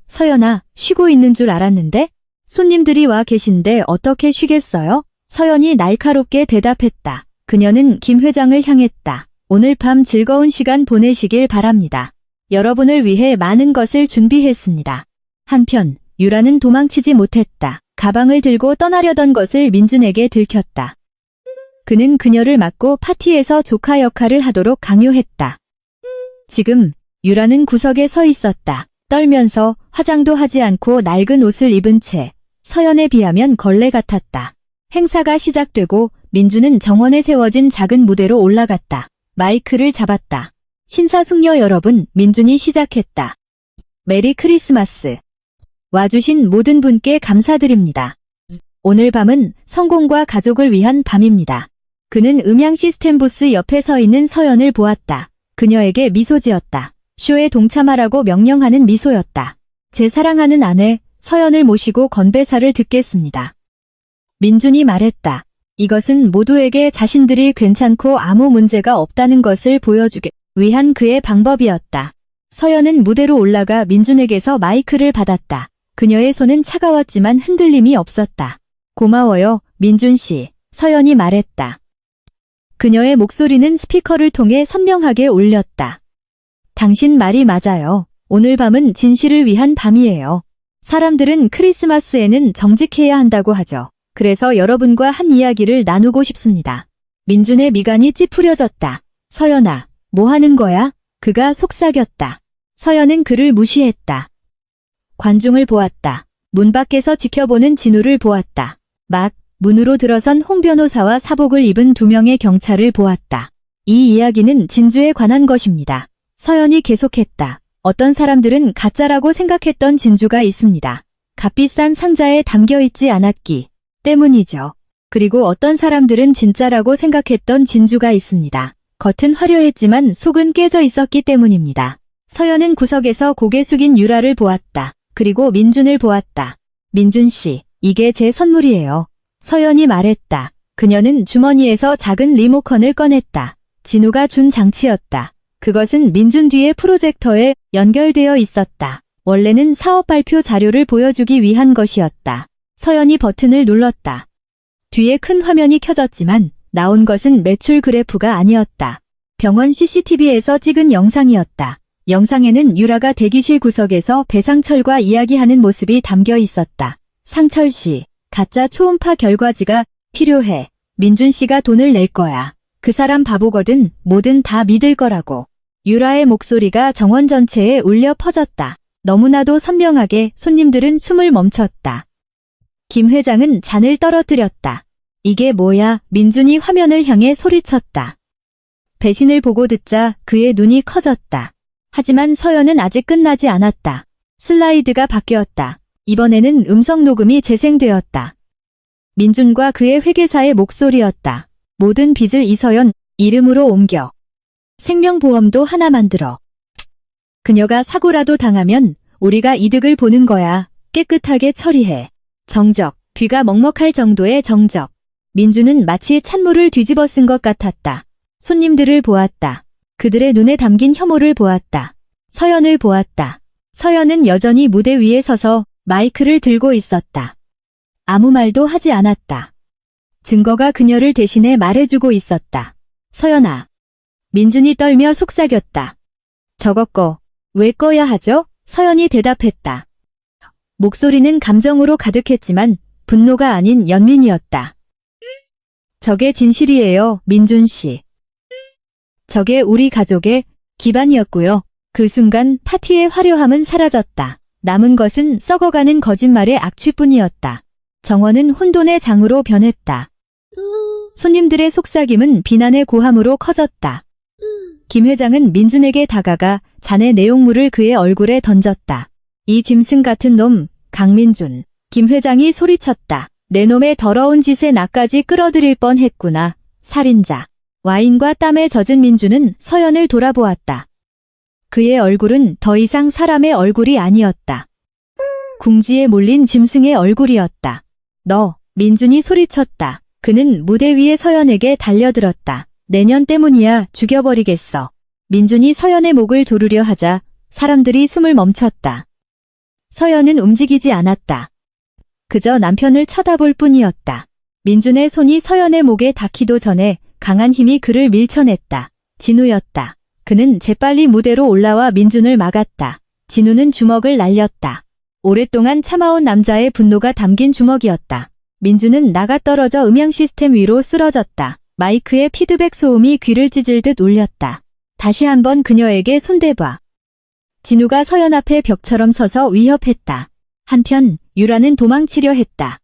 서연아, 쉬고 있는 줄 알았는데? 손님들이 와 계신데 어떻게 쉬겠어요? 서연이 날카롭게 대답했다. 그녀는 김 회장을 향했다. 오늘 밤 즐거운 시간 보내시길 바랍니다. 여러분을 위해 많은 것을 준비했습니다. 한편 유라는 도망치지 못했다. 가방을 들고 떠나려던 것을 민준에게 들켰다. 그는 그녀를 막고 파티에서 조카 역할을 하도록 강요했다. 지금 유라는 구석에 서 있었다. 떨면서 화장도 하지 않고 낡은 옷을 입은 채 서연에 비하면 걸레 같았다. 행사가 시작되고 민주는 정원에 세워진 작은 무대로 올라갔다. 마이크를 잡았다. 신사숙녀 여러분, 민준이 시작했다. 메리 크리스마스. 와주신 모든 분께 감사드립니다. 오늘 밤은 성공과 가족을 위한 밤입니다. 그는 음향 시스템 부스 옆에 서 있는 서연을 보았다. 그녀에게 미소 지었다. 쇼에 동참하라고 명령하는 미소였다. 제 사랑하는 아내, 서연을 모시고 건배사를 듣겠습니다. 민준이 말했다. 이것은 모두에게 자신들이 괜찮고 아무 문제가 없다는 것을 보여주기 위한 그의 방법이었다. 서연은 무대로 올라가 민준에게서 마이크를 받았다. 그녀의 손은 차가웠지만 흔들림이 없었다. 고마워요, 민준 씨. 서연이 말했다. 그녀의 목소리는 스피커를 통해 선명하게 울렸다. 당신 말이 맞아요. 오늘 밤은 진실을 위한 밤이에요. 사람들은 크리스마스에는 정직해야 한다고 하죠. 그래서 여러분과 한 이야기를 나누고 싶습니다. 민준의 미간이 찌푸려졌다. 서연아, 뭐 하는 거야? 그가 속삭였다. 서연은 그를 무시했다. 관중을 보았다. 문 밖에서 지켜보는 진우를 보았다. 막 문으로 들어선 홍 변호사와 사복을 입은 2명의 경찰을 보았다. 이 이야기는 진주에 관한 것입니다. 서연이 계속했다. 어떤 사람들은 가짜라고 생각했던 진주가 있습니다. 값비싼 상자에 담겨있지 않았기 때문이죠. 그리고 어떤 사람들은 진짜라고 생각했던 진주가 있습니다. 겉은 화려했지만 속은 깨져 있었기 때문입니다. 서연은 구석에서 고개 숙인 유라를 보았다. 그리고 민준을 보았다. 민준 씨, 이게 제 선물이에요. 서연이 말했다. 그녀는 주머니에서 작은 리모컨을 꺼냈다. 진우가 준 장치였다. 그것은 민준 뒤의 프로젝터에 연결되어 있었다. 원래는 사업 발표 자료를 보여주기 위한 것이었다. 서연이 버튼을 눌렀다. 뒤에 큰 화면이 켜졌지만 나온 것은 매출 그래프가 아니었다. 병원 CCTV에서 찍은 영상이었다. 영상에는 유라가 대기실 구석에서 배상철과 이야기하는 모습이 담겨 있었다. 상철 씨, 가짜 초음파 결과지가 필요해. 민준 씨가 돈을 낼 거야. 그 사람 바보거든. 뭐든 다 믿을 거라고. 유라의 목소리가 정원 전체에 울려 퍼졌다. 너무나도 선명하게 손님들은 숨을 멈췄다. 김 회장은 잔을 떨어뜨렸다. 이게 뭐야? 민준이 화면을 향해 소리쳤다. 배신을 보고 듣자 그의 눈이 커졌다. 하지만 서연은 아직 끝나지 않았다. 슬라이드가 바뀌었다. 이번에는 음성 녹음이 재생되었다. 민준과 그의 회계사의 목소리였다. 모든 빚을 이서연 이름으로 옮겨. 생명보험도 하나 만들어. 그녀가 사고라도 당하면 우리가 이득을 보는 거야. 깨끗하게 처리해. 정적, 귀가 먹먹할 정도의 정적. 민준은 마치 찬물을 뒤집어 쓴 것 같았다. 손님들을 보았다. 그들의 눈에 담긴 혐오를 보았다. 서연을 보았다. 서연은 여전히 무대 위에 서서 마이크를 들고 있었다. 아무 말도 하지 않았다. 증거가 그녀를 대신해 말해주고 있었다. 서연아. 민준이 떨며 속삭였다. 저거 왜 꺼야 하죠? 서연이 대답했다. 목소리는 감정으로 가득했지만 분노가 아닌 연민이었다. 저게 진실이에요, 민준 씨. 저게 우리 가족의 기반이었고요. 그 순간 파티의 화려함은 사라졌다. 남은 것은 썩어가는 거짓말의 악취뿐이었다. 정원은 혼돈의 장으로 변했다. 손님들의 속삭임은 비난의 고함으로 커졌다. 김 회장은 민준에게 다가가 잔의 내용물을 그의 얼굴에 던졌다. 이 짐승 같은 놈, 강민준. 김 회장이 소리쳤다. 내 놈의 더러운 짓에 나까지 끌어들일 뻔했구나. 살인자. 와인과 땀에 젖은 민준은 서연을 돌아보았다. 그의 얼굴은 더 이상 사람의 얼굴이 아니었다. 궁지에 몰린 짐승의 얼굴이었다. 너, 민준이 소리쳤다. 그는 무대 위에 서연에게 달려들었다. 내년 때문이야. 죽여버리겠어. 민준이 서연의 목을 조르려 하자 사람들이 숨을 멈췄다. 서연은 움직이지 않았다. 그저 남편을 쳐다볼 뿐이었다. 민준의 손이 서연의 목에 닿기도 전에 강한 힘이 그를 밀쳐냈다. 진우였다. 그는 재빨리 무대로 올라와 민준을 막았다. 진우는 주먹을 날렸다. 오랫동안 참아온 남자의 분노가 담긴 주먹이었다. 민준은 나가떨어져 음향 시스템 위로 쓰러졌다. 마이크의 피드백 소음이 귀를 찢을 듯 울렸다. 다시 한번 그녀에게 손대봐. 진우가 서연 앞에 벽처럼 서서 위협했다. 한편 유라는 도망치려 했다.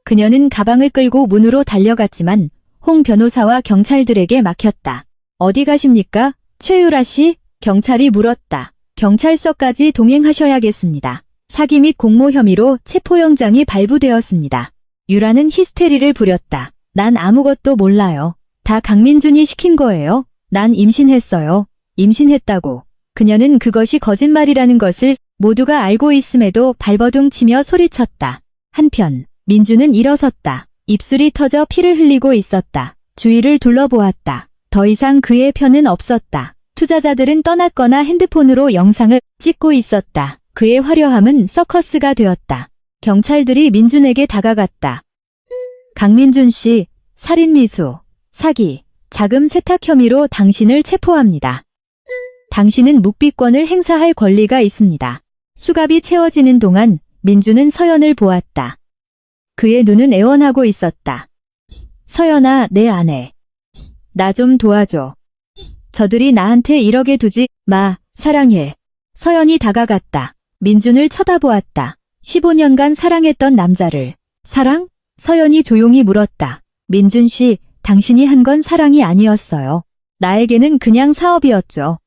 그녀는 가방을 끌고 문으로 달려갔지만 홍 변호사와 경찰들에게 막혔다. 어디 가십니까? 최유라 씨? 경찰이 물었다. 경찰서까지 동행하셔야겠습니다. 사기 및 공모 혐의로 체포영장이 발부되었습니다. 유라는 히스테리를 부렸다. 난 아무것도 몰라요. 다 강민준이 시킨 거예요. 난 임신했어요. 임신했다고. 그녀는 그것이 거짓말이라는 것을 모두가 알고 있음에도 발버둥 치며 소리쳤다. 한편 민준은 일어섰다. 입술이 터져 피를 흘리고 있었다. 주위를 둘러보았다. 더 이상 그의 편은 없었다. 투자자들은 떠났거나 핸드폰으로 영상을 찍고 있었다. 그의 화려함은 서커스가 되었다. 경찰들이 민준에게 다가갔다. 강민준 씨, 살인미수, 사기, 자금 세탁 혐의로 당신을 체포합니다. 당신은 묵비권을 행사할 권리가 있습니다. 수갑이 채워지는 동안 민주는 서연을 보았다. 그의 눈은 애원하고 있었다. 서연아, 내 아내. 나 좀 도와줘. 저들이 나한테 이러게 두지 마, 사랑해. 서연이 다가갔다. 민준을 쳐다보았다. 15년간 사랑했던 남자를. 사랑? 서연이 조용히 물었다. 민준 씨, 당신이 한 건 사랑이 아니었어요. 나에게는 그냥 사업이었죠.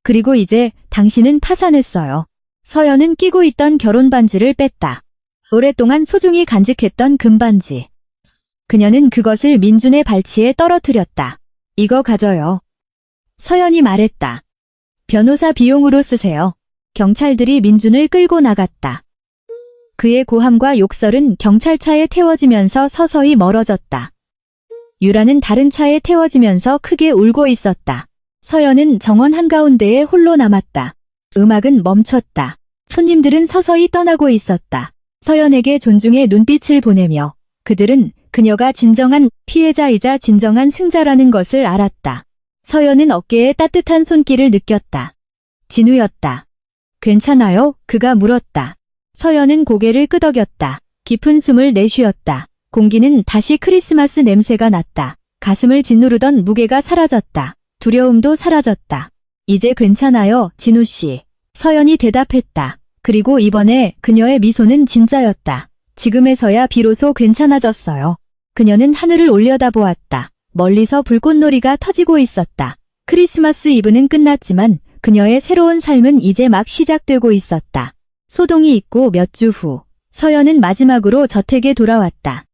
그리고 이제 당신은 파산했어요. 서연은 끼고 있던 결혼 반지를 뺐다. 오랫동안 소중히 간직했던 금반지. 그녀는 그것을 민준의 발치에 떨어뜨렸다. 이거 가져요. 서연이 말했다. 변호사 비용으로 쓰세요. 경찰들이 민준을 끌고 나갔다. 그의 고함과 욕설은 경찰차에 태워지면서 서서히 멀어졌다. 유라는 다른 차에 태워지면서 크게 울고 있었다. 서연은 정원 한가운데에 홀로 남았다. 음악은 멈췄다. 손님들은 서서히 떠나고 있었다. 서연에게 존중의 눈빛을 보내며 그들은 그녀가 진정한 피해자이자 진정한 승자라는 것을 알았다. 서연은 어깨에 따뜻한 손길을 느꼈다. 진우였다. 괜찮아요? 그가 물었다. 서연은 고개를 끄덕였다. 깊은 숨을 내쉬었다. 공기는 다시 크리스마스 냄새가 났다. 가슴을 짓누르던 무게가 사라졌다. 두려움도 사라졌다. 이제 괜찮아요, 진우씨. 서연이 대답했다. 그리고 이번에 그녀의 미소는 진짜였다. 지금에서야 비로소 괜찮아졌어요. 그녀는 하늘을 올려다보았다. 멀리서 불꽃놀이가 터지고 있었다. 크리스마스 이브는 끝났지만 그녀의 새로운 삶은 이제 막 시작되고 있었다. 소동이 있고 몇 주 후, 서연은 마지막으로 저택에 돌아왔다.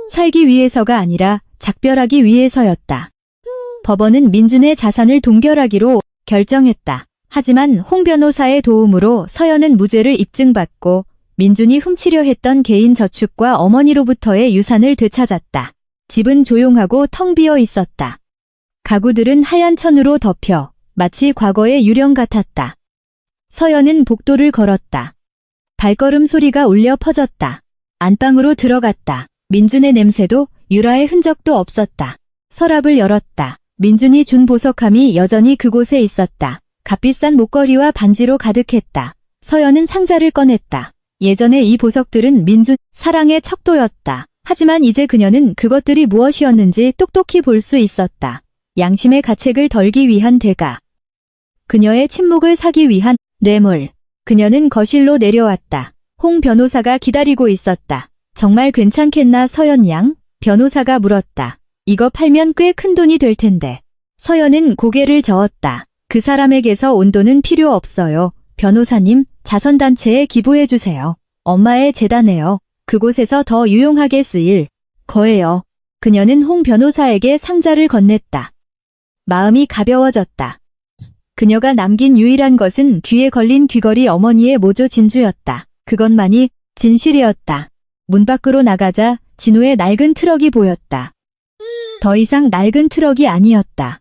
살기 위해서가 아니라 작별하기 위해서였다. 법원은 민준의 자산을 동결하기로 결정했다. 하지만 홍 변호사의 도움으로 서연은 무죄를 입증받고 민준이 훔치려 했던 개인 저축과 어머니로부터의 유산을 되찾았다. 집은 조용하고 텅 비어 있었다. 가구들은 하얀 천으로 덮여 마치 과거의 유령 같았다. 서연은 복도를 걸었다. 발걸음 소리가 울려 퍼졌다. 안방으로 들어갔다. 민준의 냄새도 유라의 흔적도 없었다. 서랍을 열었다. 민준이 준 보석함이 여전히 그곳에 있었다. 값비싼 목걸이와 반지로 가득했다. 서연은 상자를 꺼냈다. 예전에 이 보석들은 민준 사랑의 척도였다. 하지만 이제 그녀는 그것들이 무엇이었는지 똑똑히 볼 수 있었다. 양심의 가책을 덜기 위한 대가. 그녀의 침묵을 사기 위한 뇌물. 그녀는 거실로 내려왔다. 홍 변호사가 기다리고 있었다. 정말 괜찮겠나 서연 양? 변호사가 물었다. 이거 팔면 꽤 큰 돈이 될 텐데. 서연은 고개를 저었다. 그 사람에게서 온 돈은 필요 없어요. 변호사님, 자선단체에 기부해주세요. 엄마의 재단에요. 그곳에서 더 유용하게 쓰일 거예요. 그녀는 홍 변호사에게 상자를 건넸다. 마음이 가벼워졌다. 그녀가 남긴 유일한 것은 귀에 걸린 귀걸이 어머니의 모조 진주였다. 그것만이 진실이었다. 문 밖으로 나가자 진우의 낡은 트럭이 보였다. 더 이상 낡은 트럭이 아니었다.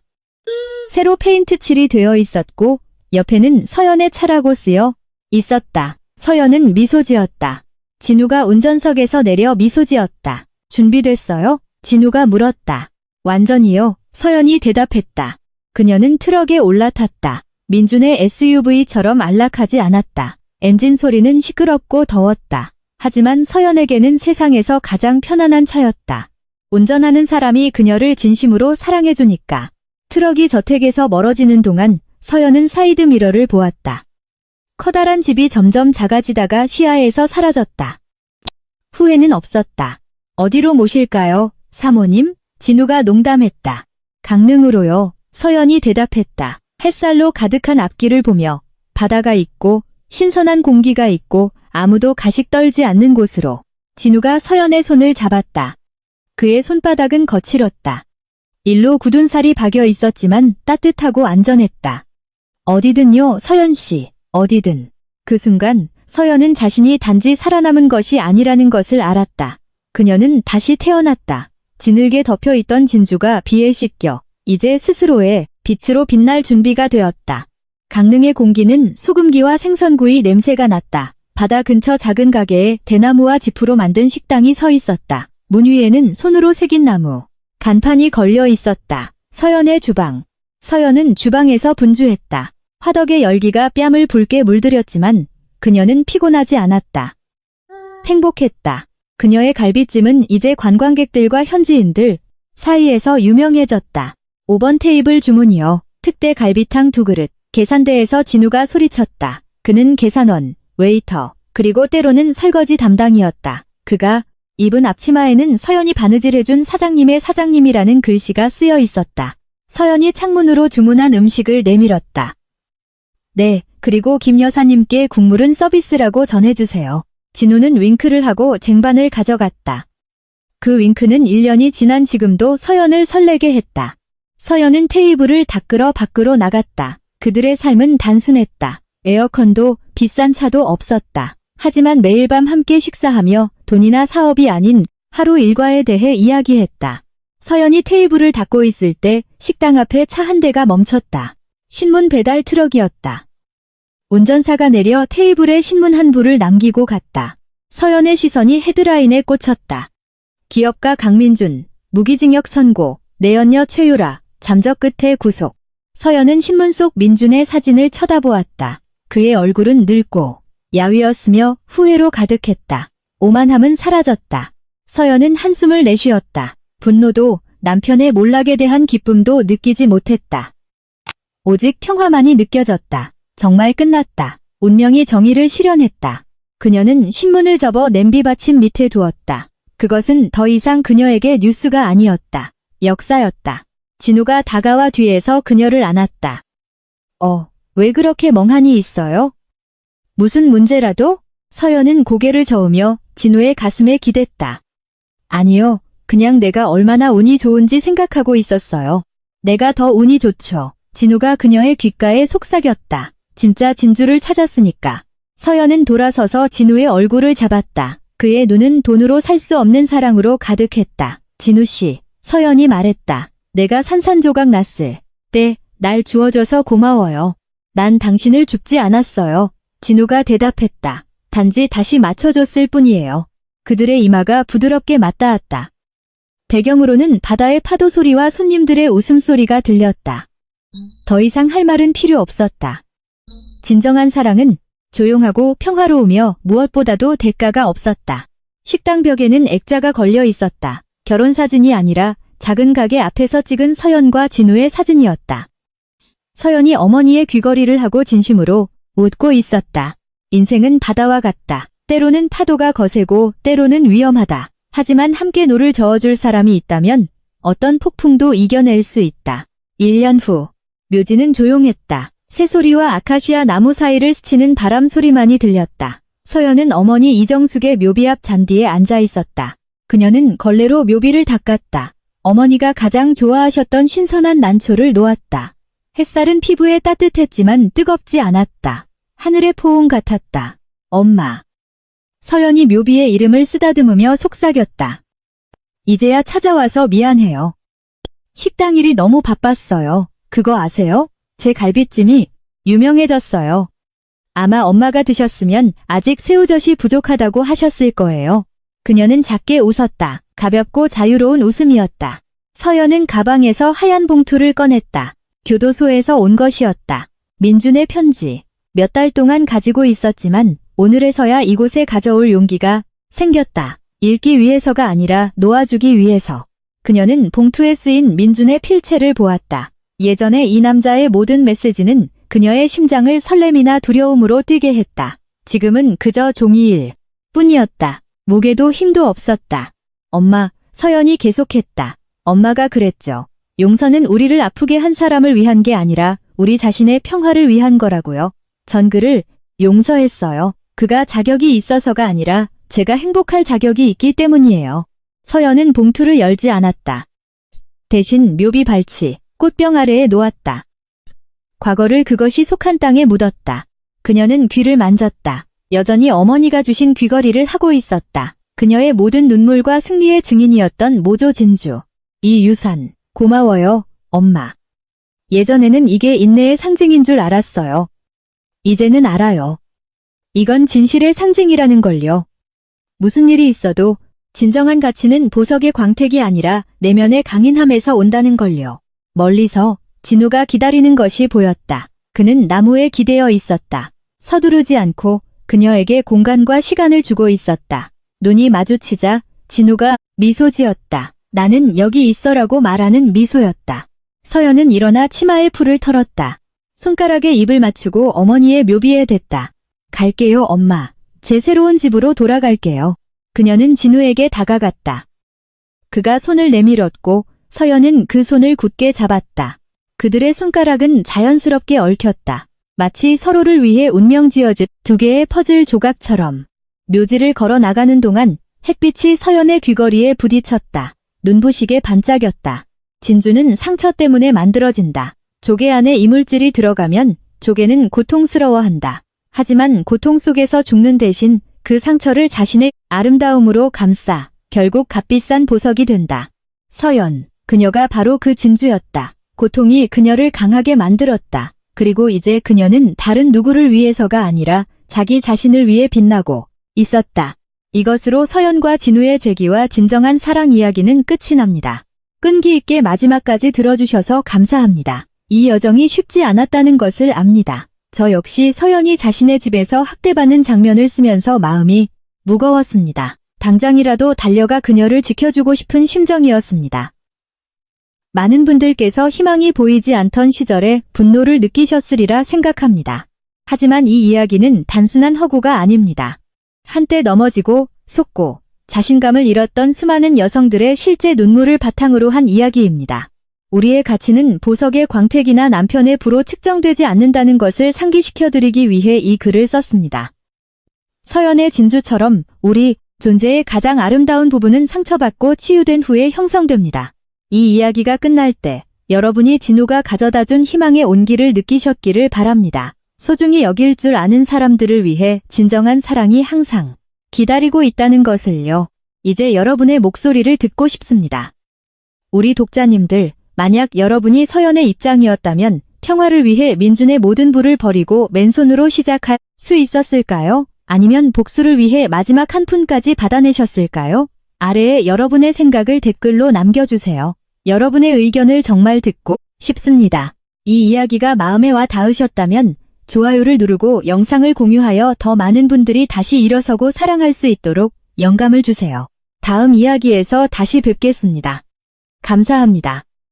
새로 페인트 칠이 되어 있었고 옆에는 서연의 차라고 쓰여 있었다. 서연은 미소 지었다. 진우가 운전석에서 내려 미소 지었다. 준비됐어요? 진우가 물었다. 완전히요. 서연이 대답했다. 그녀는 트럭에 올라탔다. 민준의 SUV처럼 안락하지 않았다. 엔진 소리는 시끄럽고 더웠다. 하지만 서연에게는 세상에서 가장 편안한 차였다. 운전하는 사람이 그녀를 진심으로 사랑해주니까. 트럭이 저택에서 멀어지는 동안 서연은 사이드 미러를 보았다. 커다란 집이 점점 작아지다가 시야에서 사라졌다. 후회는 없었다. 어디로 모실까요, 사모님? 진우가 농담했다. 강릉으로요. 서연이 대답했다. 햇살로 가득한 앞길을 보며 바다가 있고 신선한 공기가 있고 아무도 가식 떨지 않는 곳으로. 진우가 서연의 손을 잡았다. 그의 손바닥은 거칠었다. 일로 굳은 살이 박여 있었지만 따뜻하고 안전했다. 어디든요, 서연씨. 어디든. 그 순간 서연은 자신이 단지 살아남은 것이 아니라는 것을 알았다. 그녀는 다시 태어났다. 진흙에 덮여있던 진주가 비에 씻겨 이제 스스로의 빛으로 빛날 준비가 되었다. 강릉의 공기는 소금기와 생선구이 냄새가 났다. 바다 근처 작은 가게에 대나무와 지프로 만든 식당이 서 있었다. 문 위에는 손으로 새긴 나무, 간판이 걸려 있었다. 서연의 주방. 서연은 주방에서 분주했다. 화덕의 열기가 뺨을 붉게 물들였지만 그녀는 피곤하지 않았다. 행복했다. 그녀의 갈비찜은 이제 관광객들과 현지인들 사이에서 유명해졌다. 5번 테이블 주문이요. 특대 갈비탕 2그릇. 계산대에서 진우가 소리쳤다. 그는 계산원, 웨이터, 그리고 때로는 설거지 담당이었다. 그가 입은 앞치마에는 서연이 바느질해준 사장님의 사장님이라는 글씨가 쓰여 있었다. 서연이 창문으로 주문한 음식을 내밀었다. 네, 그리고 김 여사님께 국물은 서비스라고 전해주세요. 진우는 윙크를 하고 쟁반을 가져갔다. 그 윙크는 1년이 지난 지금도 서연을 설레게 했다. 서연은 테이블을 닦으러 밖으로 나갔다. 그들의 삶은 단순했다. 에어컨도 비싼 차도 없었다. 하지만 매일 밤 함께 식사하며 돈이나 사업이 아닌 하루 일과에 대해 이야기했다. 서연이 테이블을 닦고 있을 때 식당 앞에 차 한 대가 멈췄다. 신문 배달 트럭이었다. 운전사가 내려 테이블에 신문 한 부를 남기고 갔다. 서연의 시선이 헤드라인에 꽂혔다. 기업가 강민준, 무기징역 선고, 내연녀 최유라, 잠적 끝에 구속. 서연은 신문 속 민준의 사진을 쳐다보았다. 그의 얼굴은 늙고 야위었으며 후회로 가득했다. 오만함은 사라졌다. 서연은 한숨을 내쉬었다. 분노도 남편의 몰락에 대한 기쁨도 느끼지 못했다. 오직 평화만이 느껴졌다. 정말 끝났다. 운명이 정의를 실현했다. 그녀는 신문을 접어 냄비 받침 밑에 두었다. 그것은 더 이상 그녀에게 뉴스가 아니었다. 역사였다. 진우가 다가와 뒤에서 그녀를 안았다. 왜 그렇게 멍하니 있어요? 무슨 문제라도? 서연은 고개를 저으며 진우의 가슴에 기댔다. 아니요, 그냥 내가 얼마나 운이 좋은지 생각하고 있었어요. 내가 더 운이 좋죠. 진우가 그녀의 귓가에 속삭였다. 진짜 진주를 찾았으니까. 서연은 돌아서서 진우의 얼굴을 잡았다. 그의 눈은 돈으로 살 수 없는 사랑으로 가득했다. 진우 씨, 서연이 말했다. 내가 산산조각 났을 때 날 주워줘서 고마워요. 난 당신을 줍지 않았어요. 진우가 대답했다. 단지 다시 맞춰줬을 뿐이에요. 그들의 이마가 부드럽게 맞닿았다. 배경으로는 바다의 파도 소리와 손님들의 웃음소리가 들렸다. 더 이상 할 말은 필요 없었다. 진정한 사랑은 조용하고 평화로우며 무엇보다도 대가가 없었다. 식당 벽에는 액자가 걸려 있었다. 결혼사진이 아니라 작은 가게 앞에서 찍은 서연과 진우의 사진이었다. 서연이 어머니의 귀걸이를 하고 진심으로 웃고 있었다. 인생은 바다와 같다. 때로는 파도가 거세고 때로는 위험하다. 하지만 함께 노를 저어줄 사람이 있다면 어떤 폭풍도 이겨낼 수 있다. 1년 후, 묘지는 조용했다. 새소리와 아카시아 나무 사이를 스치는 바람 소리만이 들렸다. 서연은 어머니 이정숙의 묘비 앞 잔디에 앉아 있었다. 그녀는 걸레로 묘비를 닦았다. 어머니가 가장 좋아하셨던 신선한 난초를 놓았다. 햇살은 피부에 따뜻했지만 뜨겁지 않았다. 하늘의 포옹 같았다. 엄마. 서연이 묘비의 이름을 쓰다듬으며 속삭였다. 이제야 찾아와서 미안해요. 식당 일이 너무 바빴어요. 그거 아세요? 제 갈비찜이 유명해졌어요. 아마 엄마가 드셨으면 아직 새우젓이 부족하다고 하셨을 거예요. 그녀는 작게 웃었다. 가볍고 자유로운 웃음이었다. 서연은 가방에서 하얀 봉투를 꺼냈다. 교도소에서 온 것이었다. 민준의 편지. 몇 달 동안 가지고 있었지만 오늘에서야 이곳에 가져올 용기가 생겼다. 읽기 위해서가 아니라 놓아주기 위해서. 그녀는 봉투에 쓰인 민준의 필체를 보았다. 예전에 이 남자의 모든 메시지는 그녀의 심장을 설렘이나 두려움으로 뛰게 했다. 지금은 그저 종이일 뿐이었다. 무게도 힘도 없었다. 엄마, 서연이 계속했다. 엄마가 그랬죠. 용서는 우리를 아프게 한 사람을 위한 게 아니라 우리 자신의 평화를 위한 거라고요. 전 그를 용서했어요. 그가 자격이 있어서가 아니라 제가 행복할 자격이 있기 때문이에요. 서연은 봉투를 열지 않았다. 대신 묘비 발치, 꽃병 아래에 놓았다. 과거를 그것이 속한 땅에 묻었다. 그녀는 귀를 만졌다. 여전히 어머니가 주신 귀걸이를 하고 있었다. 그녀의 모든 눈물과 승리의 증인이었던 모조 진주. 이 유산, 고마워요, 엄마. 예전에는 이게 인내의 상징인 줄 알았어요. 이제는 알아요. 이건 진실의 상징이라는 걸요. 무슨 일이 있어도 진정한 가치는 보석의 광택이 아니라 내면의 강인함에서 온다는 걸요. 멀리서 진우가 기다리는 것이 보였다. 그는 나무에 기대어 있었다. 서두르지 않고 그녀에게 공간과 시간을 주고 있었다. 눈이 마주치자 진우가 미소 지었다. 나는 여기 있어라고 말하는 미소였다. 서연은 일어나 치마의 풀을 털었다. 손가락에 입을 맞추고 어머니의 묘비에 댔다. 갈게요, 엄마. 제 새로운 집으로 돌아갈게요. 그녀는 진우에게 다가갔다. 그가 손을 내밀었고 서연은 그 손을 굳게 잡았다. 그들의 손가락은 자연스럽게 얽혔다. 마치 서로를 위해 운명 지어진 두 개의 퍼즐 조각처럼. 묘지를 걸어 나가는 동안 햇빛이 서연의 귀걸이에 부딪혔다. 눈부시게 반짝였다. 진주는 상처 때문에 만들어진다. 조개 안에 이물질이 들어가면 조개는 고통스러워한다. 하지만 고통 속에서 죽는 대신 그 상처를 자신의 아름다움으로 감싸 결국 값비싼 보석이 된다. 서연, 그녀가 바로 그 진주였다. 고통이 그녀를 강하게 만들었다. 그리고 이제 그녀는 다른 누구를 위해서가 아니라 자기 자신을 위해 빛나고 있었다. 이것으로 서연과 진우의 재기와 진정한 사랑 이야기는 끝이 납니다. 끈기 있게 마지막까지 들어주셔서 감사합니다. 이 여정이 쉽지 않았다는 것을 압니다. 저 역시 서연이 자신의 집에서 학대받는 장면을 쓰면서 마음이 무거웠습니다. 당장이라도 달려가 그녀를 지켜주고 싶은 심정이었습니다. 많은 분들께서 희망이 보이지 않던 시절에 분노를 느끼셨으리라 생각합니다. 하지만 이 이야기는 단순한 허구가 아닙니다. 한때 넘어지고 속고 자신감을 잃었던 수많은 여성들의 실제 눈물을 바탕으로 한 이야기입니다. 우리의 가치는 보석의 광택이나 남편의 부로 측정되지 않는다는 것을 상기시켜드리기 위해 이 글을 썼습니다. 서연의 진주처럼 우리 존재의 가장 아름다운 부분은 상처받고 치유된 후에 형성됩니다. 이 이야기가 끝날 때 여러분이 진우가 가져다준 희망의 온기를 느끼셨기를 바랍니다. 소중히 여길 줄 아는 사람들을 위해 진정한 사랑이 항상 기다리고 있다는 것을요. 이제 여러분의 목소리를 듣고 싶습니다. 우리 독자님들, 만약 여러분이 서연의 입장이었다면 평화를 위해 민준의 모든 부를 버리고 맨손으로 시작할 수 있었을까요? 아니면 복수를 위해 마지막 한 푼까지 받아내셨을까요? 아래에 여러분의 생각을 댓글로 남겨주세요. 여러분의 의견을 정말 듣고 싶습니다. 이 이야기가 마음에 와 닿으셨다면 좋아요를 누르고 영상을 공유하여 더 많은 분들이 다시 일어서고 사랑할 수 있도록 영감을 주세요. 다음 이야기에서 다시 뵙겠습니다. 감사합니다.